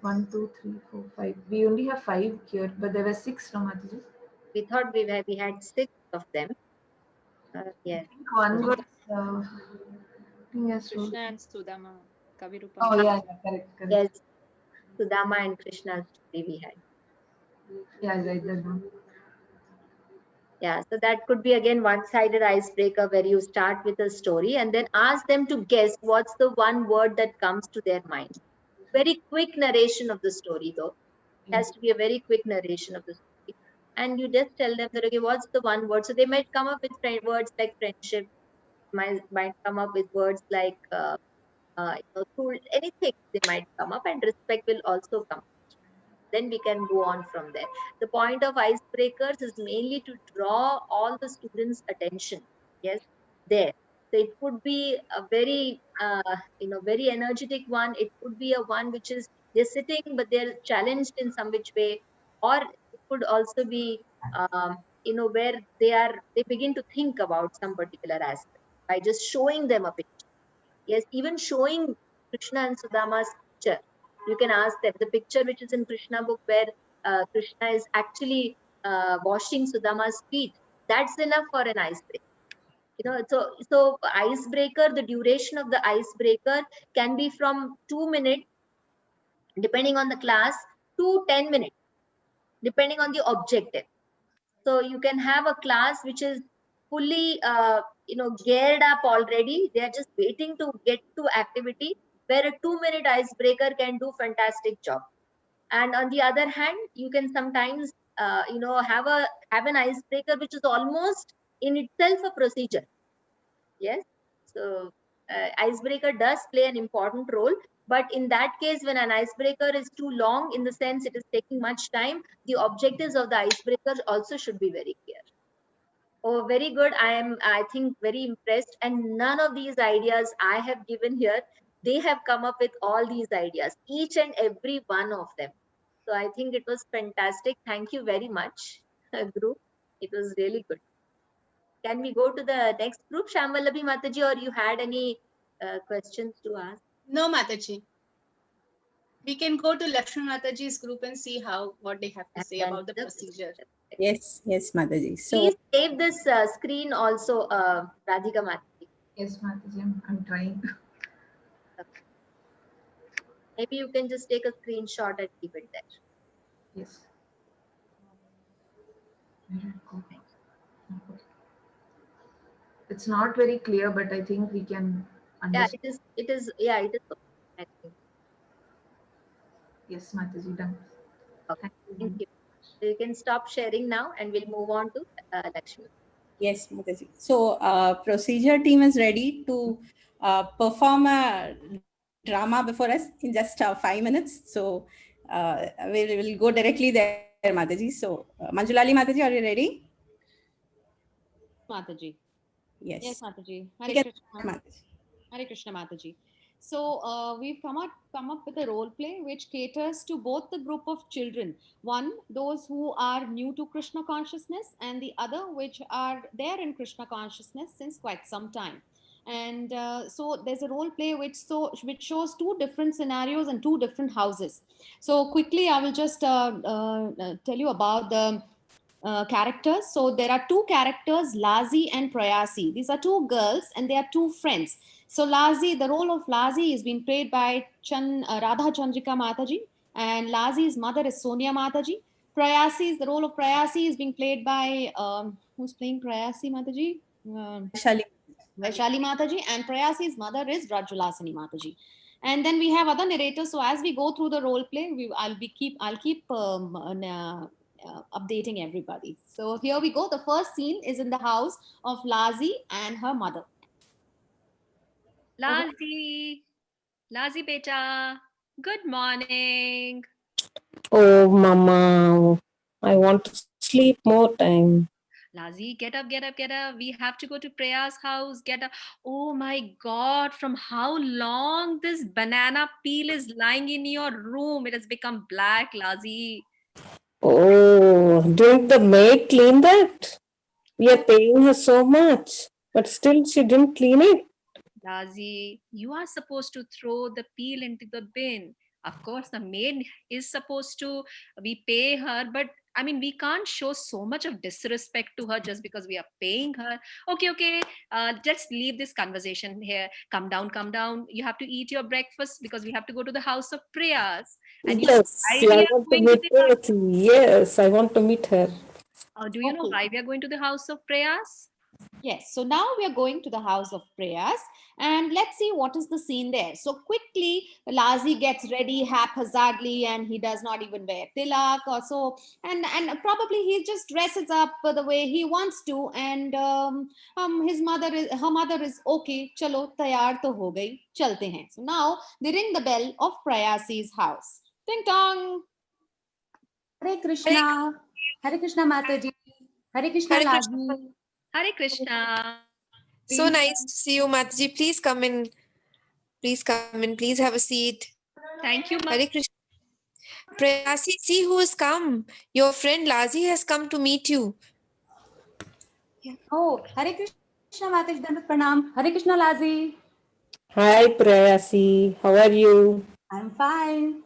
1, 2, 3, 4, 5. We only have 5 here, but there were 6, no, Mataji? We thought we had 6 of them. Yes. I think one was. Yes. Krishna and Sudama. Kavirupa. Oh yeah, correct. Yes. Sudama and Krishna story we had. Yeah, right. That one. Yeah, so that could be again one-sided icebreaker where you start with a story and then ask them to guess what's the one word that comes to their mind. Very quick narration of the story though. It has to be a very quick narration of the story. And you just tell them that, okay, what's the one word? So they might come up with words like friendship, might come up with words like anything they might come up, and respect will also come. Then we can go on from there. The point of icebreakers is mainly to draw all the students' attention. Yes, there. So it could be a very, very energetic one. It could be a one which is they're sitting but they're challenged in some which way, or it could also be, where they begin to think about some particular aspect by just showing them a picture. Yes, even showing Krishna and Sudama's picture. You can ask them the picture which is in Krishna book where Krishna is actually washing Sudama's feet. That's enough for an icebreaker. So icebreaker, the duration of the icebreaker can be from 2 minutes, depending on the class, to 10 minutes, depending on the objective. So you can have a class which is fully, geared up already. They are just waiting to get to activity, where a 2-minute icebreaker can do fantastic job. And on the other hand, you can sometimes, have an icebreaker which is almost in itself a procedure. Yes. So icebreaker does play an important role. But in that case, when an icebreaker is too long, in the sense it is taking much time, the objectives of the icebreaker also should be very clear. Oh, very good. I think, very impressed. And none of these ideas I have given here, they have come up with all these ideas, each and every one of them. So I think it was fantastic. Thank you very much, group. It was really good. Can we go to the next group, Shamvalabi Mataji, or you had any questions to ask? No, Mataji. We can go to Lakshmi Mataji's group and see what they have to say about the procedure. Yes, Mataji. So please save this screen also, Radhika Mataji. Yes, Mataji, I'm trying. Okay. Maybe you can just take a screenshot and keep it there. Yes. It's not very clear, but I think we can understand. Yeah, it is. Yeah, it is. I think. Yes, Mataji, done. Okay, thank you. So you can stop sharing now and we'll move on to Lakshmi. Yes, Mataji. So procedure team is ready to perform a drama before us in just 5 minutes. So we will go directly there, Mataji. So Manjulali Mataji, are you ready? Mataji. Yes. Yes, Mataji. Hare Krishna. Hare Krishna, Mataji. So we've come up with a role play which caters to both the group of children. One, those who are new to Krishna consciousness, and the other which are there in Krishna consciousness since quite some time. And so there's a role play which shows two different scenarios and two different houses. So quickly, I will just tell you about the characters. So there are two characters, Lazi and Prayasi. These are two girls and they are two friends. So Lazi, the role of Lazi is being played by Radha Chandrika Mataji, and Lazi's mother is Sonia Mataji. Prayasi, the role of Prayasi is being played by, who's playing Prayasi Mataji? Vaishali Mataji, and Prayasi's mother is Rajulasani Mataji. And then we have other narrators. So as we go through the role play, I'll keep updating everybody. So here we go. The first scene is in the house of Lazi and her mother. Lazi beta, good morning. Oh, Mama, I want to sleep more time. Lazi, get up. We have to go to Priya's house. Get up. Oh my God, from how long this banana peel is lying in your room? It has become black, Lazi. Oh, didn't the maid clean that? We are paying her so much, but still she didn't clean it. Lazi, you are supposed to throw the peel into the bin. Of course, the maid is supposed to, we pay her, but I mean, we can't show so much of disrespect to her just because we are paying her. Okay. Let's leave this conversation here. Come down. You have to eat your breakfast because we have to go to the house of prayers. And Yes, I want to meet her. Yes, I want to meet her. Do you know why we are going to the house of prayers? Yes, so now we are going to the house of prayers and let's see what is the scene there. So quickly, Lazi gets ready haphazardly and he does not even wear tilak or so. And probably he just dresses up the way he wants to. And her mother is okay. Chalo, tayar to ho gayi. Chalte hain. So now they ring the bell of Prayasi's house. Ding dong. Hare Krishna. Hare Krishna Mataji. Hare Krishna Lazi. Hare Krishna. So nice to see you, Mataji. Please come in. Please have a seat. Thank you, Hare Krishna. Prayasi, see who has come. Your friend Lazi has come to meet you. Oh, Hare Krishna Mataji. Dandat Pranam. Hare Krishna Lazi. Hi, Prayasi. How are you? I'm fine.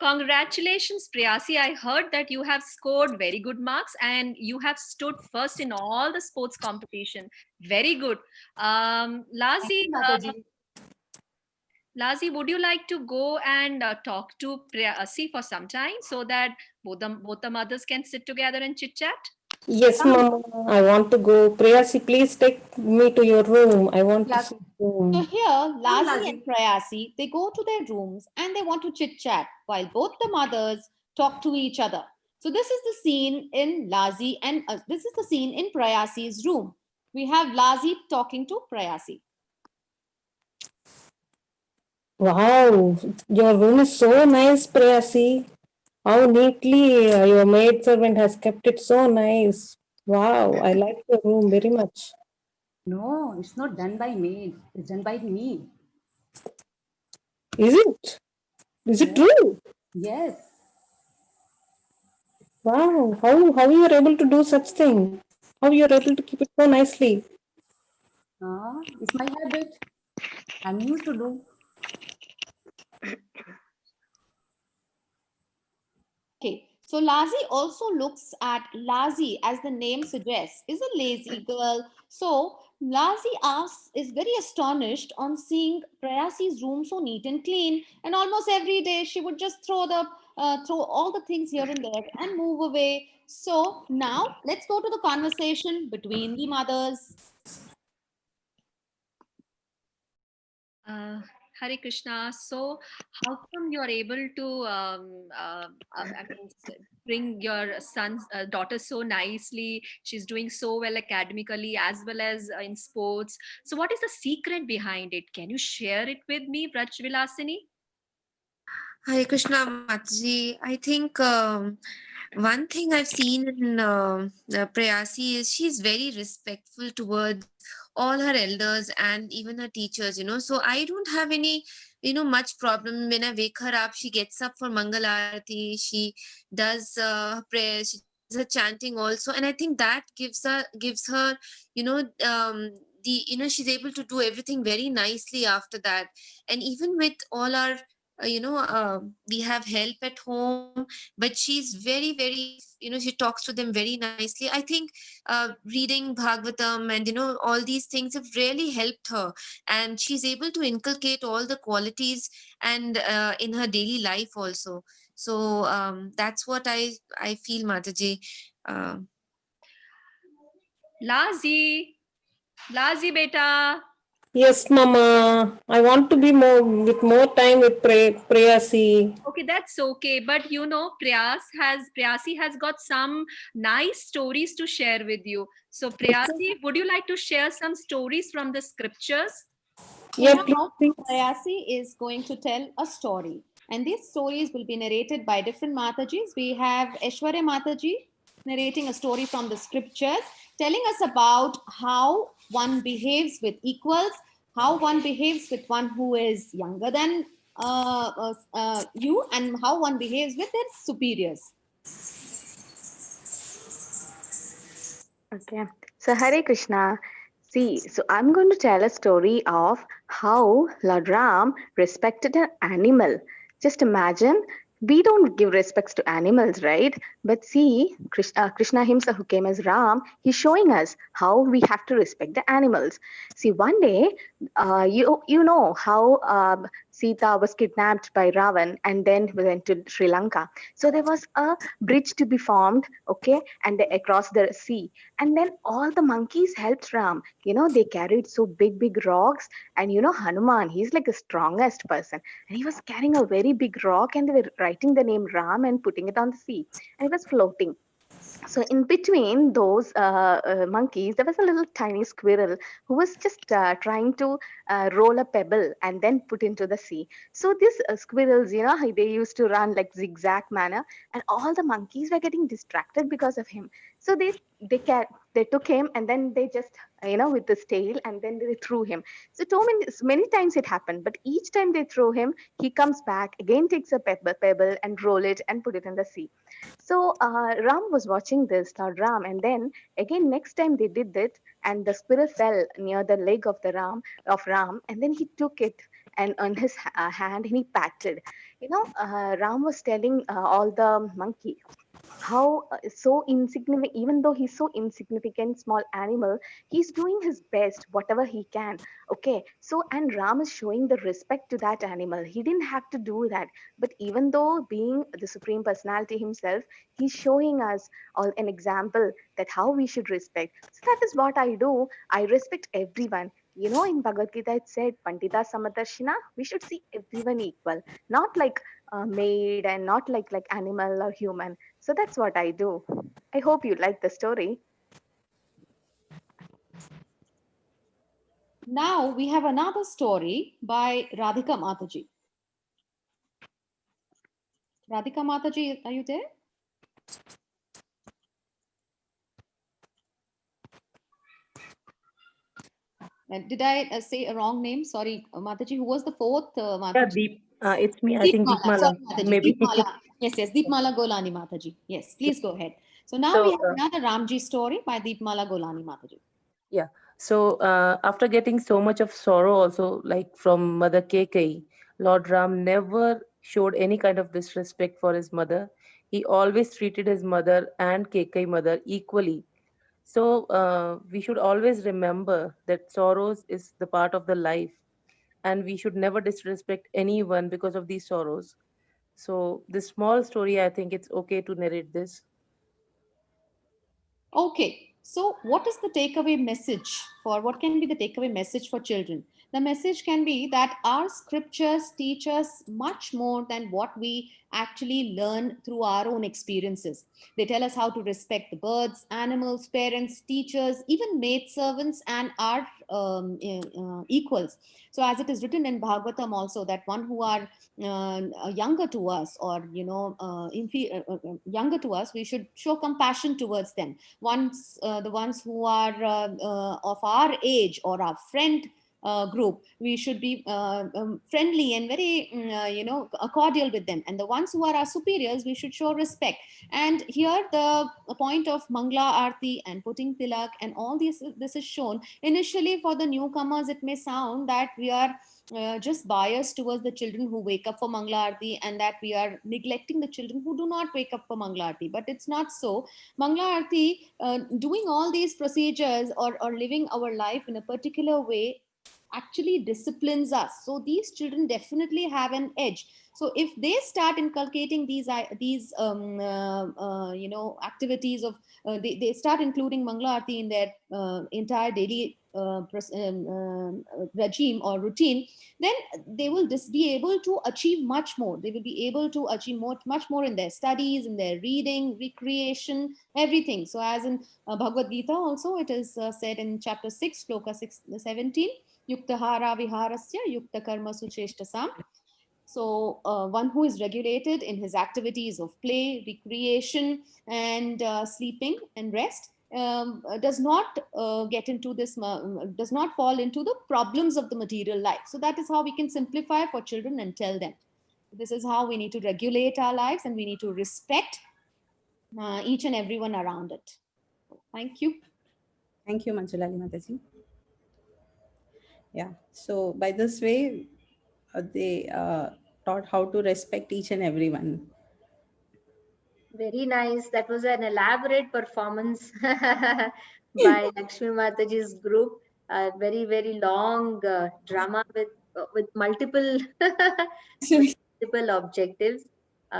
Congratulations, Prayasi. I heard that you have scored very good marks and you have stood first in all the sports competition. Very good. Lazi, would you like to go and talk to Prayasi for some time so that both the mothers can sit together and chit chat? Yes, Mama. I want to go. Prayasi, please take me to your room. I want to see you. So here, Lazi and Prayasi, they go to their rooms and they want to chit chat while both the mothers talk to each other. So this is the scene in Lazi and this is the scene in Prayasi's room. We have Lazi talking to Prayasi. Wow, your room is so nice, Prayasi. How neatly your maid servant has kept it so nice. Wow, I like your room very much. No, it's not done by maid. It's done by me. Is it? Is it true? Yes. Wow, how you are able to do such thing? How you are able to keep it so nicely? It's my habit. I'm used to do. Okay, so Lazi also looks at Lazi, as the name suggests, is a lazy girl. So Lazi is very astonished on seeing Prayasi's room so neat and clean, and almost every day she would just throw all the things here and there and move away. So now let's go to the conversation between the mothers. Hare Krishna. So how come you're able to bring your son's daughter so nicely? She's doing so well academically as well as in sports. So what is the secret behind it? Can you share it with me, Vrajvilasini? Hare Krishna Mataji. I think one thing I've seen in Prayasi is she's very respectful towards all her elders and even her teachers, So I don't have any, much problem. When I wake her up, she gets up for Mangal Aarati, she does prayers, she does her chanting also. And I think that gives her, she's able to do everything very nicely after that. And even with all our we have help at home, but she's very, very, she talks to them very nicely. I think reading Bhagavatam and all these things have really helped her, and she's able to inculcate all the qualities and in her daily life also. So that's what I feel, Mataji. uh, Lazi beta. Yes, Mama. I want to be more time with Prayasi. Okay, that's okay. But Prayasi has got some nice stories to share with you. So Prayasi, would you like to share some stories from the scriptures? Yeah, Now, Prayasi is going to tell a story. And these stories will be narrated by different Matajis. We have Aishwarya Mataji narrating a story from the scriptures, telling us about how one behaves with equals, how one behaves with one who is younger than you, and how one behaves with their superiors. Okay, so Hare Krishna. See, so I'm going to tell a story of how Lord Ram respected an animal. Just imagine, we don't give respects to animals, right? But see, Krishna himself, who came as Ram, he's showing us how we have to respect the animals. See, one day, you know how Sita was kidnapped by Ravan and then went to Sri Lanka. So there was a bridge to be formed, okay, and across the sea. And then all the monkeys helped Ram. They carried so big rocks. And Hanuman, he's like the strongest person. And he was carrying a very big rock, and they were writing the name Ram and putting it on the sea. And it was floating. So in between those monkeys, there was a little tiny squirrel who was just trying to roll a pebble and then put into the sea. So these squirrels, they used to run like zigzag manner, and all the monkeys were getting distracted because of him. So they took him, and then they just with his tail, and then they threw him. So many times it happened, but each time they throw him, he comes back again, takes a pebble and roll it and put it in the sea. So Ram was watching this, Lord Ram, and then again next time they did it, and the squirrel fell near the leg of Ram, and then he took it and on his hand, and he patted. Ram was telling all the monkey how so insignificant, even though he's so insignificant small animal, he's doing his best whatever he can. Okay, so and Ram is showing the respect to that animal. He didn't have to do that, but even though being the supreme personality himself, he's showing us all an example that how we should respect. So that is what I do. I respect everyone. In Bhagavad Gita it said Pandita Samadarshina, we should see everyone equal, not like maid and not like animal or human. So that's what I do. I hope you like the story. Now we have another story by Radhika Mataji. Radhika Mataji, are you there? Did I say a wrong name? Sorry, Mataji. Who was the fourth Mataji? Yeah, it's me. I think Deepmala. Sorry, Mataji. Maybe. Deepmala. Yes, Deepmala Golani Mataji. Yes, please go ahead. So now So, we have another Ramji story by Deepmala Golani Mataji. Yeah. So after getting so much of sorrow also, like from Mother Kekai, Lord Ram never showed any kind of disrespect for his mother. He always treated his mother and Kekai mother equally. So we should always remember that sorrows is the part of the life, and we should never disrespect anyone because of these sorrows. So this small story, I think it's okay to narrate this. Okay, so what is the takeaway message for, what can be the takeaway message for children? the message can be that our scriptures teach us much more than what we actually learn through our own experiences. They tell us how to respect the birds, animals, parents, teachers, even maidservants, and our equals. So as it is written in Bhagavatam also, that one who are younger to us, or younger to us, we should show compassion towards them. Once the ones who are of our age or our friend group, we should be friendly and very cordial with them, and the ones who are our superiors, we should show respect. And here the point of Mangla Aarti and putting tilak and all this is shown. Initially, for the newcomers, it may sound that we are just biased towards the children who wake up for Mangla Aarti, and that we are neglecting the children who do not wake up for Mangla Aarti. But it's not so. Mangla Aarti, doing all these procedures or living our life in a particular way actually disciplines us. So these children definitely have an edge. So if they start inculcating these activities of, they start including Mangla Aarti in their entire daily regime or routine, then they will be able to achieve much more. They will be able to achieve much more in their studies, in their reading, recreation, everything. So as in Bhagavad Gita also, it is said in chapter 6, shloka 17, Yuktahara viharasya yukta karma sucheshtasam. So one who is regulated in his activities of play, recreation, and sleeping and rest does not get into this, does not fall into the problems of the material life. So that is how we can simplify for children and tell them. This is how we need to regulate our lives, and we need to respect each and everyone around it. Thank you. Thank you, Manjulali Mataji. Yeah, so by this way, they taught how to respect each and everyone. Very nice. That was an elaborate performance by Lakshmi Mataji's group. Very, very long drama with multiple multiple objectives.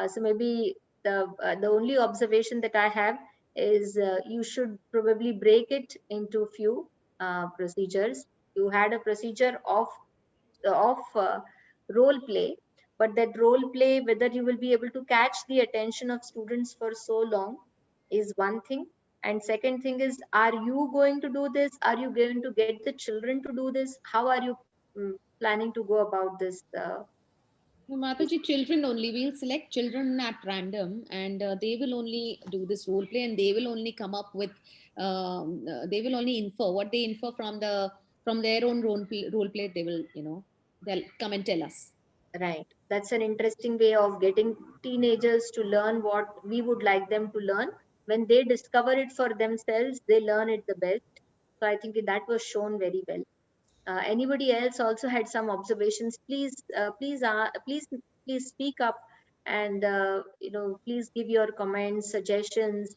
So maybe the only observation that I have is you should probably break it into few procedures. You had a procedure of role play, but that role play, whether you will be able to catch the attention of students for so long is one thing. And second thing is, are you going to do this? Are you going to get the children to do this? How are you planning to go about this? Mataji, children only. We'll select children at random, and they will only do this role play, and they will only come up with, they will only infer what they infer from their own role play. They will, they'll come and tell us. Right. That's an interesting way of getting teenagers to learn what we would like them to learn. When they discover it for themselves, they learn it the best. So I think that was shown very well. Anybody else also had some observations? Please speak up, and please give your comments, suggestions,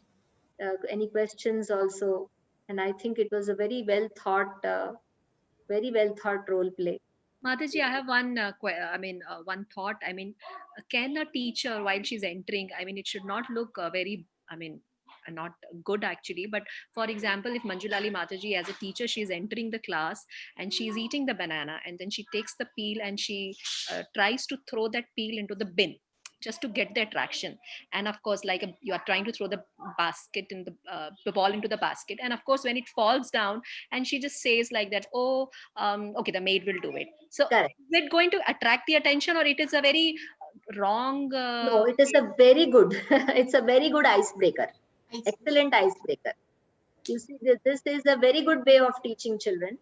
any questions also. And I think it was a very well thought role play. Mataji, I have one one thought. Can a teacher, while she's entering, it should not look very, not good actually, but for example, if Manjulali Mataji as a teacher, she's entering the class and she's eating the banana, and then she takes the peel and she tries to throw that peel into the bin just to get the attraction. And of course, you are trying to throw the basket in the ball into the basket, and of course when it falls down and she just says like that, oh, okay, the maid will do it. So correct. Is it going to attract the attention, or it is a very wrong no, it is a very good it's a very good icebreaker. Excellent icebreaker. You see, this is a very good way of teaching children,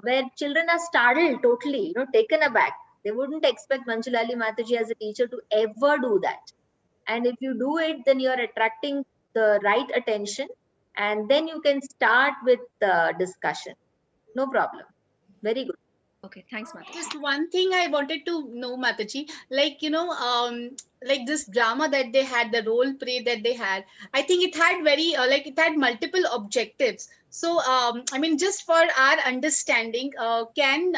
where children are startled, totally, taken aback. They wouldn't expect Manjulali Mataji as a teacher to ever do that. And if you do it, then you're attracting the right attention, and then you can start with the discussion. No problem. Very good. Okay, thanks, Mataji. Just one thing I wanted to know, Mataji, like this drama that they had, the role play that they had, I think it had it had multiple objectives. So, just for our understanding, can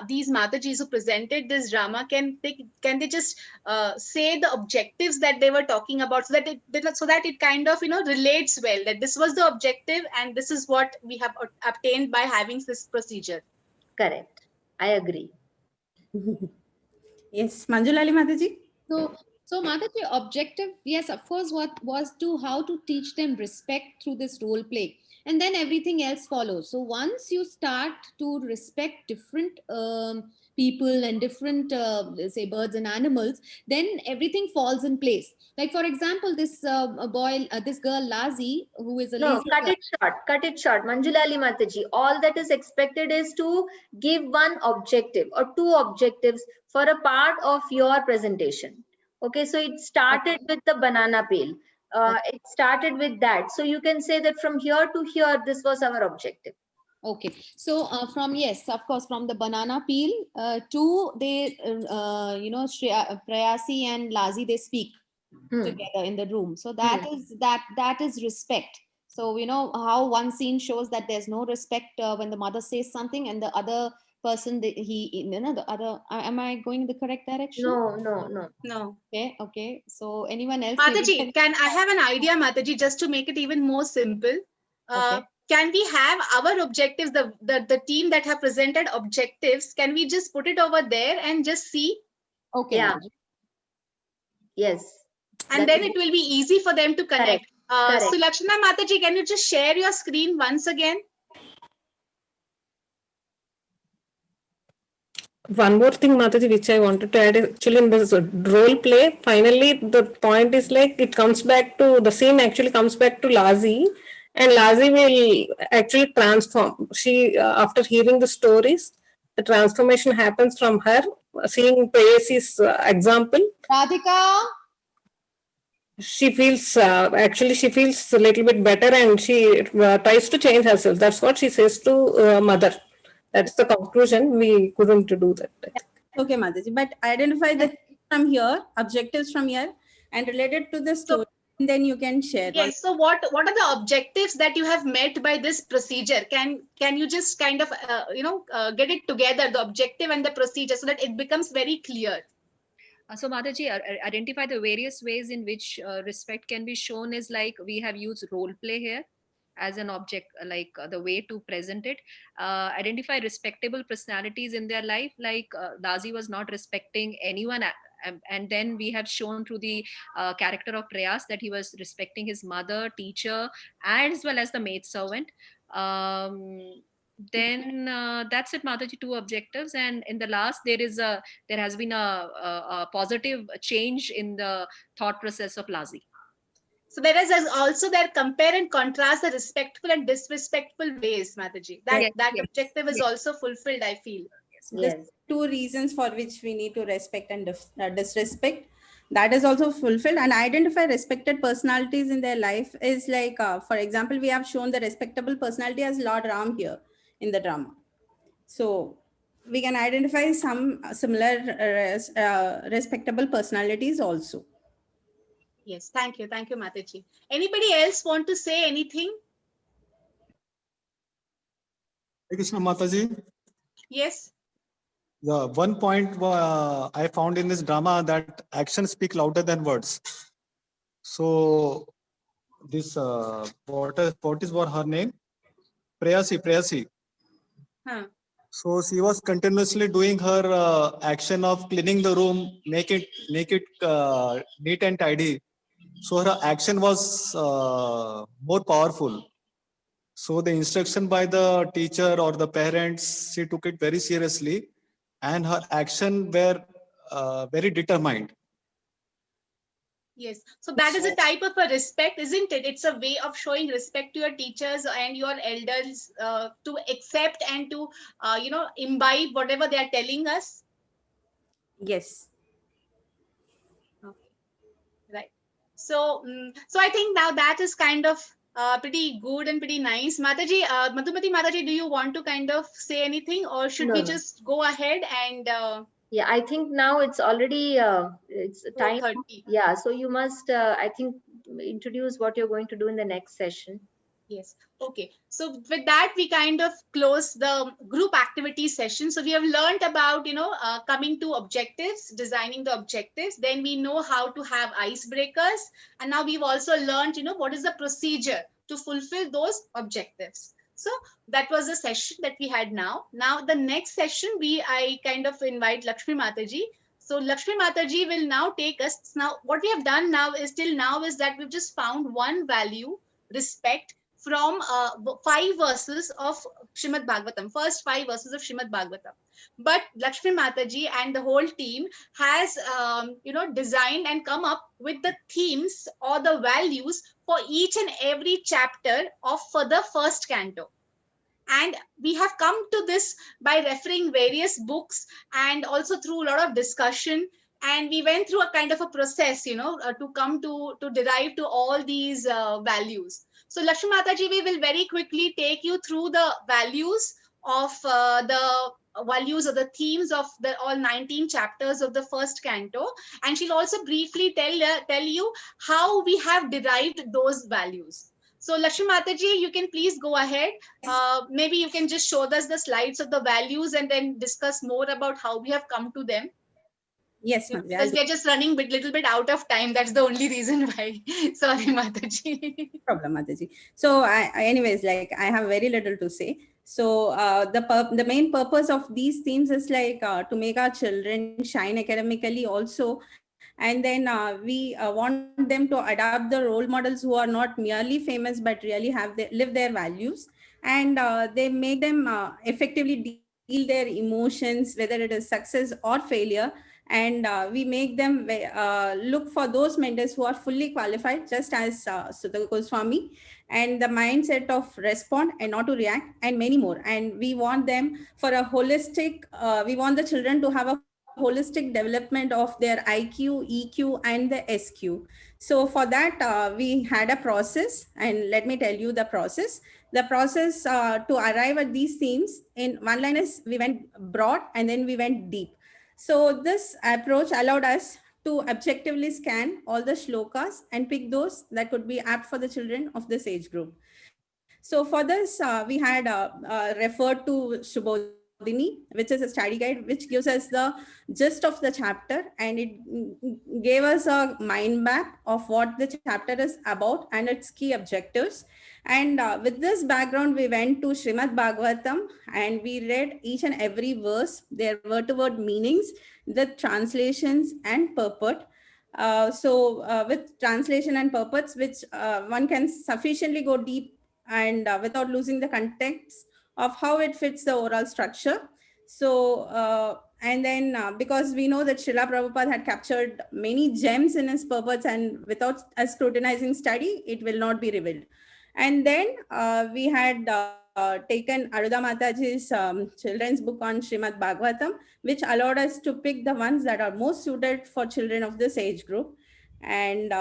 these Matajis who presented this drama, can they just say the objectives that they were talking about, so that it kind of relates well, that this was the objective and this is what we have obtained by having this procedure? Correct. I agree. Yes, Manjulali Mataji. So Mataji, objective, yes, of course, what was to how to teach them respect through this role play, and then everything else follows. So once you start to respect different people and different, say, birds and animals, then everything falls in place. Like for example, this this girl Lazi, who is a No, lazy cut girl. it short. Cut it short. Manjulali Mataji, all that is expected is to give one objective or two objectives for a part of your presentation. Okay, so it started with the banana peel. It started with that. So you can say that from here to here, this was our objective. Okay, so from, yes, of course, from the banana peel to they, Prayasi and Lazi, they speak together in the room. So that is respect. So how one scene shows that there's no respect when the mother says something and the other person, the other. Am I going in the correct direction? No. Okay. So anyone else? Mataji, can I have an idea, Mataji, just to make it even more simple? Can we have our objectives, the team that have presented objectives, can we just put it over there and just see? Okay. Yeah. Yes. And then it will be easy for them to connect. So Lakshana Mataji, can you just share your screen once again? One more thing, Mataji, which I wanted to add, actually in this role play, finally the point is like it comes back to, the scene actually comes back to Lazi, and Lazi will actually transform. She, after hearing the stories, the transformation happens from her, seeing Prayasi's example. Radhika? She feels, actually she feels a little bit better and she tries to change herself. That's what she says to mother. That's the conclusion. We couldn't do that. Okay, Mataji, but identify the from here, objectives from here, and related to the story, and then you can share. Yes. So what are the objectives that you have met by this procedure? Can you just kind of get it together, the objective and the procedure, so that it becomes very clear? So Mataji, identify the various ways in which respect can be shown is like we have used role play here as an object, like the way to present it. Identify respectable personalities in their life, like Lazi was not respecting anyone, and then we have shown through the character of Prayas that he was respecting his mother, teacher, as well as the maid servant. Then that's it, Mataji, two objectives, and in the last there has been a positive change in the thought process of Lazi. So whereas also there compare and contrast the respectful and disrespectful ways, Mataji. That objective is also fulfilled, I feel. Yes. Two reasons for which we need to respect and disrespect. That is also fulfilled, and identify respected personalities in their life is like, for example, we have shown the respectable personality as Lord Ram here in the drama. So we can identify some similar respectable personalities also. Yes, thank you, Mataji. Anybody else want to say anything? Krishna Mataji. Yes. The one point I found in this drama that actions speak louder than words. So this what is her name? Prayasi. So she was continuously doing her action of cleaning the room, make it neat and tidy. So her action was more powerful. So the instruction by the teacher or the parents, she took it very seriously, and her action were very determined. Yes. So that is a type of a respect, isn't it? It's a way of showing respect to your teachers and your elders, to accept and to, imbibe whatever they are telling us. Yes. Okay. Right. So, so I think now that is kind of pretty good and pretty nice. Mataji, Madhumati Mataji, do you want to kind of say anything, or should we just go ahead and... Yeah, I think now it's already it's time. Yeah, so you must I think introduce what you're going to do in the next session. Yes. Okay. So with that, we kind of close the group activity session. So we have learned about, coming to objectives, designing the objectives. Then we know how to have icebreakers. And now we've also learned, what is the procedure to fulfill those objectives. So that was the session that we had now. Now the next session, I kind of invite Lakshmi Mataji. So Lakshmi Mataji will now take us. Now what we have done now is that we've just found one value, respect, from 5 verses of Srimad Bhagavatam, first 5 verses of Srimad Bhagavatam. But Lakshmi Mataji and the whole team has designed and come up with the themes or the values for each and every chapter for the first canto. And we have come to this by referring various books and also through a lot of discussion. And we went through a kind of a process, to come to derive to all these values. So Lakshmi Mataji, we will very quickly take you through the values of the themes of all 19 chapters of the first canto. And she'll also briefly tell you how we have derived those values. So Lakshmi Mataji, you can please go ahead. Maybe you can just show us the slides of the values and then discuss more about how we have come to them. Yes, Mataji. Because we are just running a little bit out of time. That's the only reason why. Sorry, Mataji. No problem, Mataji. So anyways, like I have very little to say. So the main purpose of these themes is like to make our children shine academically also. And then we want them to adopt the role models who are not merely famous, but really live their values. And they make them effectively deal their emotions, whether it is success or failure. And we make them look for those mentors who are fully qualified, just as Sudha Goswami, and the mindset of respond and not to react, and many more. And we want them for a holistic, we want the children to have a holistic development of their IQ, EQ, and the SQ. So for that, we had a process, and let me tell you the process. The process to arrive at these themes, in one line is we went broad and then we went deep. So this approach allowed us to objectively scan all the shlokas and pick those that could be apt for the children of this age group. So for this, we had referred to Subodhini, which is a study guide, which gives us the gist of the chapter, and it gave us a mind map of what the chapter is about and its key objectives. And with this background, we went to Srimad Bhagavatam and we read each and every verse, their word-to-word meanings, the translations and purport. With translation and purports, which one can sufficiently go deep and without losing the context of how it fits the overall structure. So, and then because we know that Srila Prabhupada had captured many gems in his purports, and without a scrutinizing study, it will not be revealed. And then we had taken Aruda Mataji's children's book on Srimad Bhagavatam, which allowed us to pick the ones that are most suited for children of this age group. And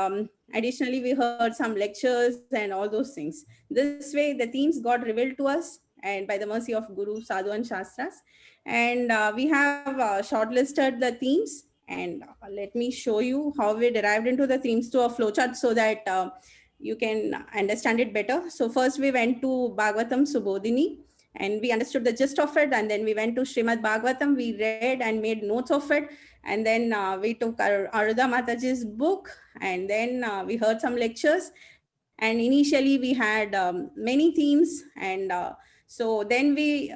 additionally, we heard some lectures and all those things. This way, the themes got revealed to us, and by the mercy of Guru, Sadhu, and Shastras. And we have shortlisted the themes. And let me show you how we derived into the themes to a flowchart so that you can understand it better. So first we went to Bhagavatam Subodhini and we understood the gist of it. And then we went to Srimad Bhagavatam, we read and made notes of it. And then we took Aruda Mataji's book, and then we heard some lectures. And initially we had many themes. And so then we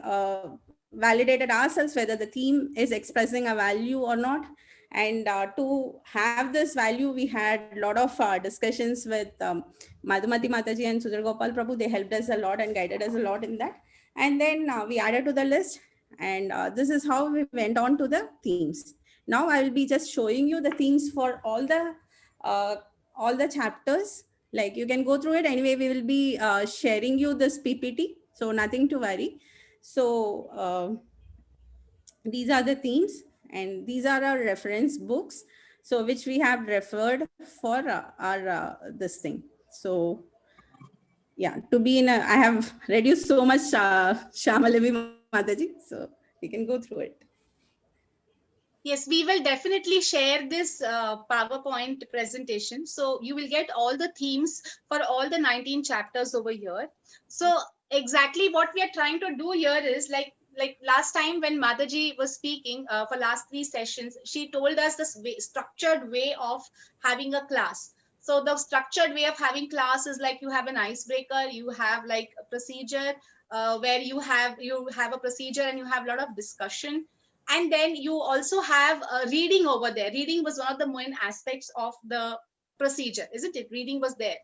validated ourselves whether the theme is expressing a value or not. And to have this value, we had a lot of discussions with Madhumati Mataji and Sudhir Gopal Prabhu. They helped us a lot and guided us a lot in that. And then we added to the list. And this is how we went on to the themes. Now I will be just showing you the themes for all the chapters. Like you can go through it. Anyway, we will be sharing you this PPT. So nothing to worry. So these are the themes. And these are our reference books, so which we have referred for our this thing. So yeah, to be in a, I have reduced so much Shamalavi Mataji, so we can go through it. Yes, we will definitely share this PowerPoint presentation. So you will get all the themes for all the 19 chapters over here. So exactly what we are trying to do here is like last time when Mataji was speaking for last 3 sessions, she told us this structured way of having a class. So the structured way of having class is like you have an icebreaker, you have like a procedure where you have a procedure and you have a lot of discussion. And then you also have reading over there. Reading was one of the main aspects of the procedure, isn't it? Reading was there.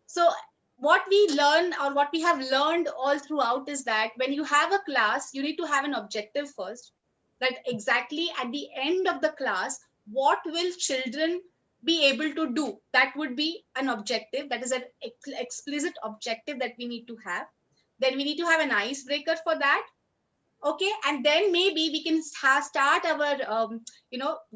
So what we learn, or what we have learned all throughout, is that when you have a class, you need to have an objective first, that exactly at the end of the class, what will children be able to do? That would be an objective. That is an explicit objective that we need to have. Then we need to have an icebreaker for that. Okay, and then maybe we can start our,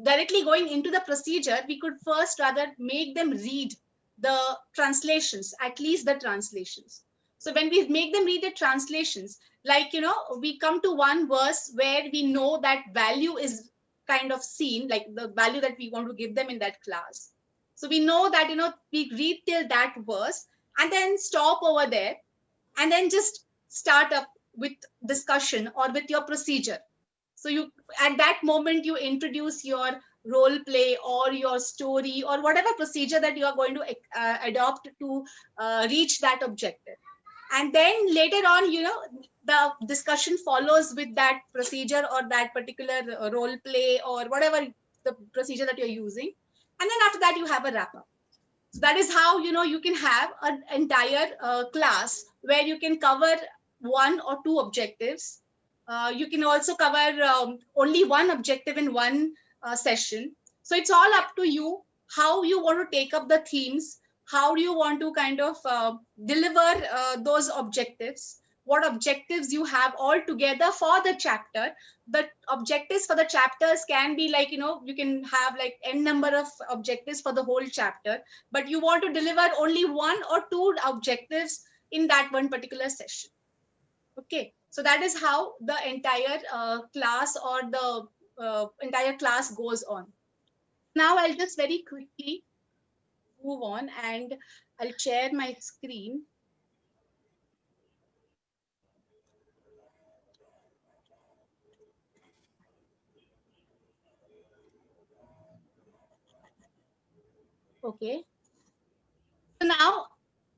directly going into the procedure. We could first rather make them read the translations, at least the translations. So when we make them read the translations, like, we come to one verse where we know that value is kind of seen, like the value that we want to give them in that class. So we know that, we read till that verse and then stop over there and then just start up with discussion or with your procedure. So you, at that moment, you introduce your role play or your story or whatever procedure that you are going to adopt to reach that objective. And then later on, the discussion follows with that procedure or that particular role play or whatever the procedure that you're using. And then after that, you have a wrap up. So that is how, you can have an entire class where you can cover one or two objectives. You can also cover only one objective in one session. So it's all up to you how you want to take up the themes, how do you want to kind of deliver those objectives, what objectives you have all together for the chapter. The objectives for the chapters can be like, you can have like n number of objectives for the whole chapter, but you want to deliver only one or two objectives in that one particular session. Okay, so that is how the entire class or the entire class goes on. Now I'll just very quickly move on and I'll share my screen. Okay. So now,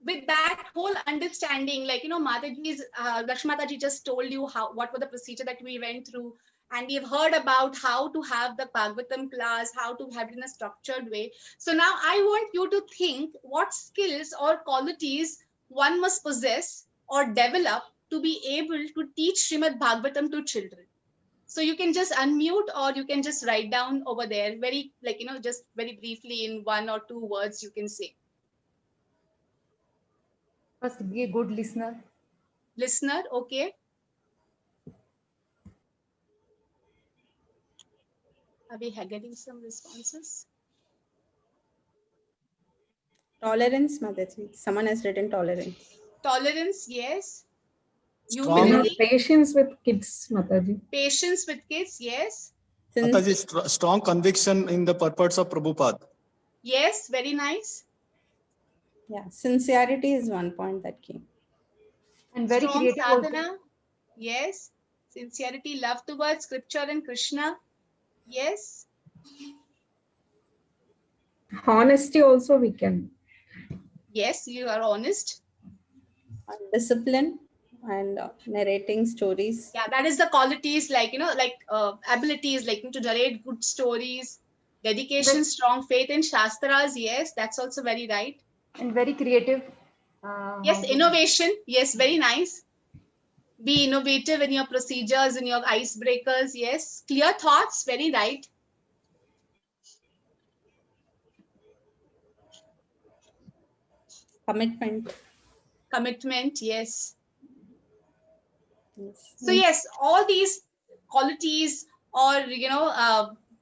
with that whole understanding, like, Mataji's, Lakshmataji just told you what were the procedure that we went through, and we've heard about how to have the Bhagavatam class, how to have it in a structured way. So now I want you to think what skills or qualities one must possess or develop to be able to teach Srimad Bhagavatam to children. So you can just unmute or you can just write down over there, very, like, just very briefly in one or two words you can say. First, be a good listener. Listener, okay. Are we getting some responses? Tolerance, Mataji. Someone has written tolerance. Tolerance, yes. Humility. Patience with kids, Mataji. Patience with kids, yes. Mataji, strong conviction in the purpose of Prabhupada. Yes, very nice. Yeah, sincerity is one point that came. And very strong creative sadhana, also. Yes. Sincerity, love towards scripture and Krishna, yes. Honesty also we can. Yes, you are honest. Discipline and narrating stories. Yeah, that is the qualities, like, abilities, like to narrate good stories, dedication, strong faith in Shastras. Yes, that's also very right. And very creative. Yes, innovation. Yes, very nice. Be innovative in your procedures, in your icebreakers. Yes, clear thoughts. Very right. Commitment. Commitment. Yes. So yes, all these qualities or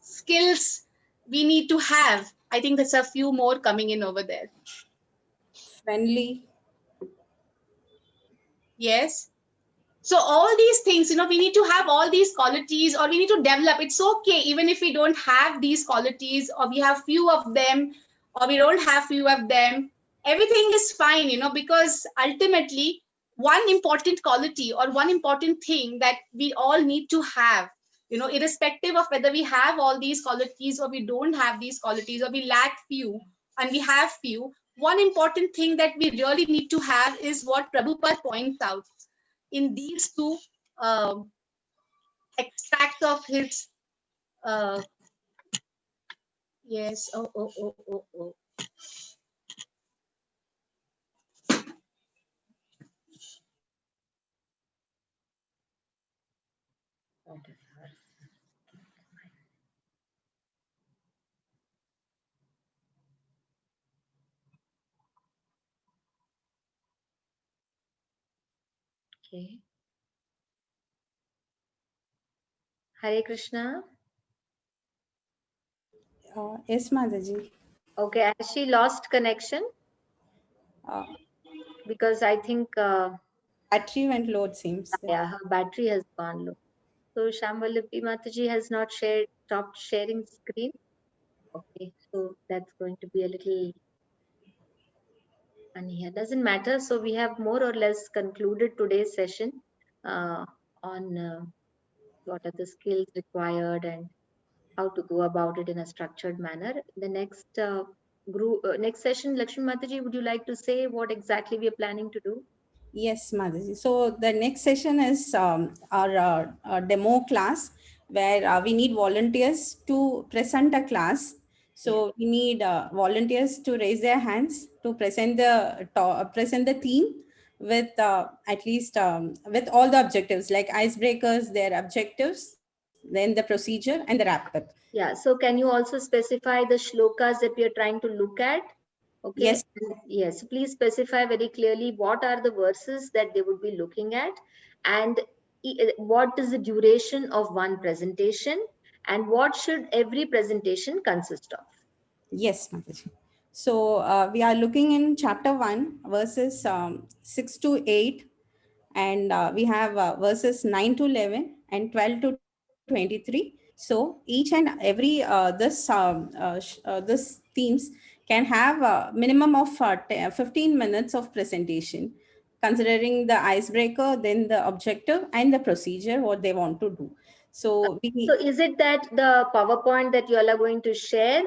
skills we need to have. I think there's a few more coming in over there. Friendly. Yes. So all these things, we need to have all these qualities, or we need to develop. It's okay even if we don't have these qualities, or we have few of them, or we don't have few of them. Everything is fine, because ultimately one important quality or one important thing that we all need to have, irrespective of whether we have all these qualities or we don't have these qualities or we lack few, and we have few. One important thing that we really need to have is what Prabhupada points out in these two extracts of his. Yes. Oh. Okay. Hare Krishna. Yes, Mataji. Okay, has she lost connection? Because I think battery went low, it seems. Yeah, her battery has gone low. So Shamvalapi Mataji has not stopped sharing screen. Okay, so that's going to be a little funny here. Doesn't matter. So we have more or less concluded today's session on what are the skills required and how to go about it in a structured manner. The next next session, Lakshmi Mataji, would you like to say what exactly we are planning to do? Yes, Madhaji. So the next session is our demo class where we need volunteers to present a class. So we need volunteers to raise their hands to present the theme with at least with all the objectives like icebreakers, their objectives, then the procedure and the wrap up. Yeah. So can you also specify the shlokas that we are trying to look at? Okay. Yes. Yes. Please specify very clearly what are the verses that they would be looking at and what is the duration of one presentation and what should every presentation consist of? Yes, Mataji. So we are looking in chapter 1, verses 6 to 8, and we have verses 9 to 11 and 12 to 23. So each and every this themes can have a minimum of 15 minutes of presentation, considering the icebreaker, then the objective and the procedure, what they want to do. So is it that the PowerPoint that you all are going to share,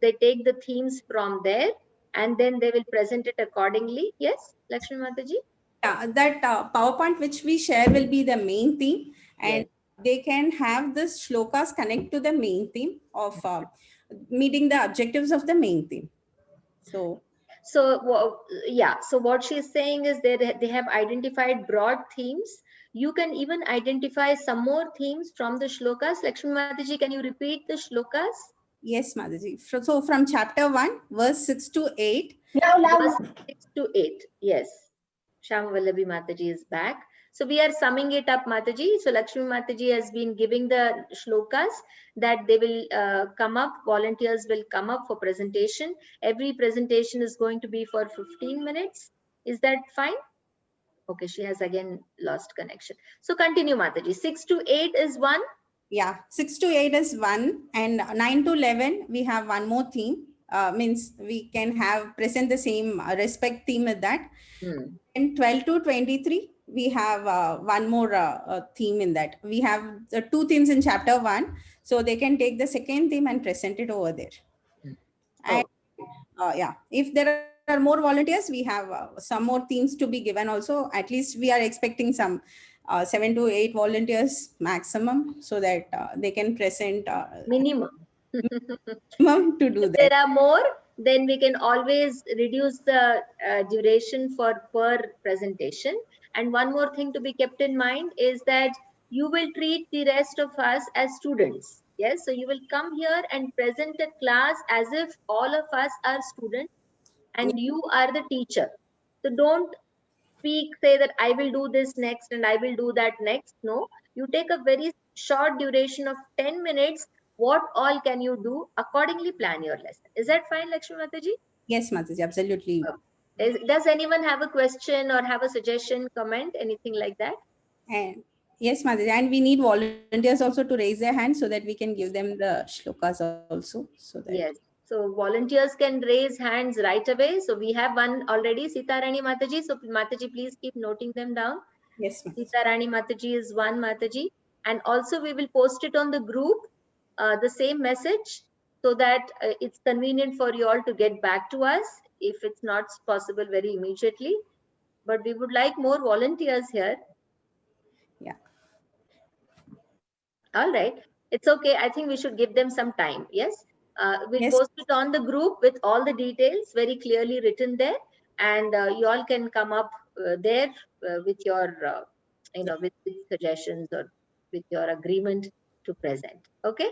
they take the themes from there and then they will present it accordingly? Yes, Lakshmi Mataji? Yeah, that PowerPoint which we share will be the main theme, and they can have this shlokas connect to the main theme of meeting the objectives of the main theme. So yeah, so what she's saying is they have identified broad themes. You can even identify some more themes from the shlokas. Lakshmi Mataji, can you repeat the shlokas? Yes, Mataji. So from chapter 1, verse 6 to 8. Verse 6 to 8, yes. Shamvalabi Mataji is back. So we are summing it up, Mataji. So Lakshmi Mataji has been giving the shlokas that they will come up, volunteers will come up for presentation. Every presentation is going to be for 15 minutes. Is that fine? Okay, she has again lost connection. So continue, Mataji. 6 to 8 is one. Yeah, 6 to 8 is one, and 9 to 11, we have one more theme. Means we can have present the same respect theme with that. And 12 to 23, we have one more theme in that. We have the two themes in chapter 1, so they can take the second theme and present it over there. And yeah, if there are more volunteers, we have some more themes to be given also. At least we are expecting some 7 to 8 volunteers maximum, so that they can present minimum to do if that. There are more, then we can always reduce the duration for per presentation. And one more thing to be kept in mind is that you will treat the rest of us as students. Yes, so you will come here and present a class as if all of us are students and you are the teacher. So don't say that I will do this next and I will do that next. No, you take a very short duration of 10 minutes. What all can you do? Accordingly plan your lesson. Is that fine, Lakshmi Mataji? Yes, Mataji, absolutely. Does anyone have a question or have a suggestion, comment, anything like that? And yes, Mataji, and we need volunteers also to raise their hands so that we can give them the shlokas also. So that yes. So volunteers can raise hands right away. So we have one already, Sitarani Mataji. So Mataji, please keep noting them down. Yes, Sitarani Mataji is one, Mataji. And also we will post it on the group, the same message. so that it's convenient for you all to get back to us if it's not possible very immediately. But we would like more volunteers here. Yeah. All right. It's okay. I think we should give them some time. Yes. We'll Yes. post it on the group with all the details very clearly written there. And you all can come up there with your, with suggestions or with your agreement to present. Okay.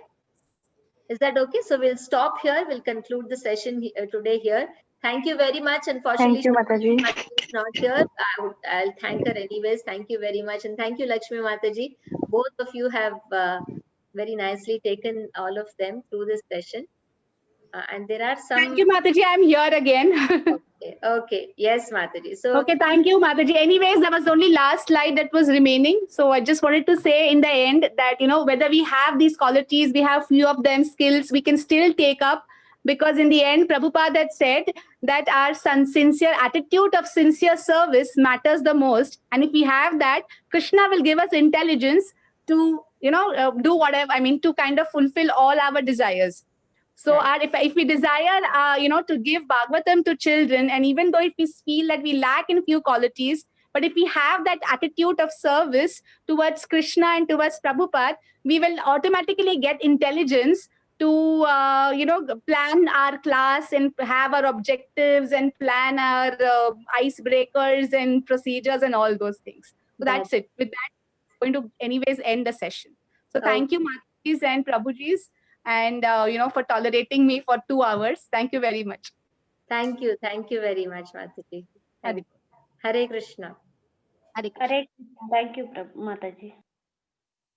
Is that okay? So we'll stop here. We'll conclude the session today here. Thank you very much. Unfortunately, Thank you, Mataji. Mataji is not here. I'll thank her anyways. Thank you very much. And thank you, Lakshmi Mataji. Both of you have very nicely taken all of them through this session. And there are some... Thank you, Mataji. I'm here again. Okay. Okay. Yes, Mataji. So okay, thank you, Mataji. Anyways, there was only last slide that was remaining. So I just wanted to say in the end that, whether we have these qualities, we have few of them skills, we can still take up, because in the end, Prabhupada had said that our sincere attitude of sincere service matters the most. And if we have that, Krishna will give us intelligence to, do whatever, to kind of fulfill all our desires. So if we desire, to give Bhagavatam to children, and even though if we feel that we lack in few qualities, but if we have that attitude of service towards Krishna and towards Prabhupada, we will automatically get intelligence to, plan our class and have our objectives and plan our icebreakers and procedures and all those things. So that's it. With that, I'm going to anyways end the session. So thank you, Matajis and Prabhujis, and for tolerating me for 2 hours. Thank you very much. Thank you. Thank you very much, Mataji. Hare Krishna. Hare Krishna. Hare Krishna. Thank you, Mataji.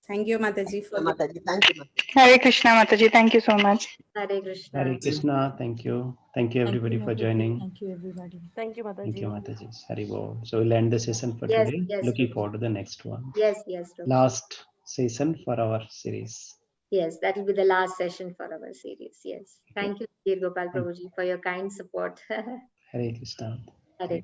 Thank you, Mataji. For Mataji. Thank you, Mataji. Hare Krishna, Mataji. Thank you so much. Hare Krishna. Hare Krishna. Thank you. Thank you, everybody, for joining. Thank you, everybody. Thank you, Mataji. Thank you, Mataji. Hari Bol. So we'll end the session for Yes, today. yes. Looking forward to the next one. Yes, yes. Prabhu. Last session for our series. Yes, that will be the last session for our series. Yes. Thank you, Dear Gopal Prabhuji, for your kind support. Hare Krishna. Hare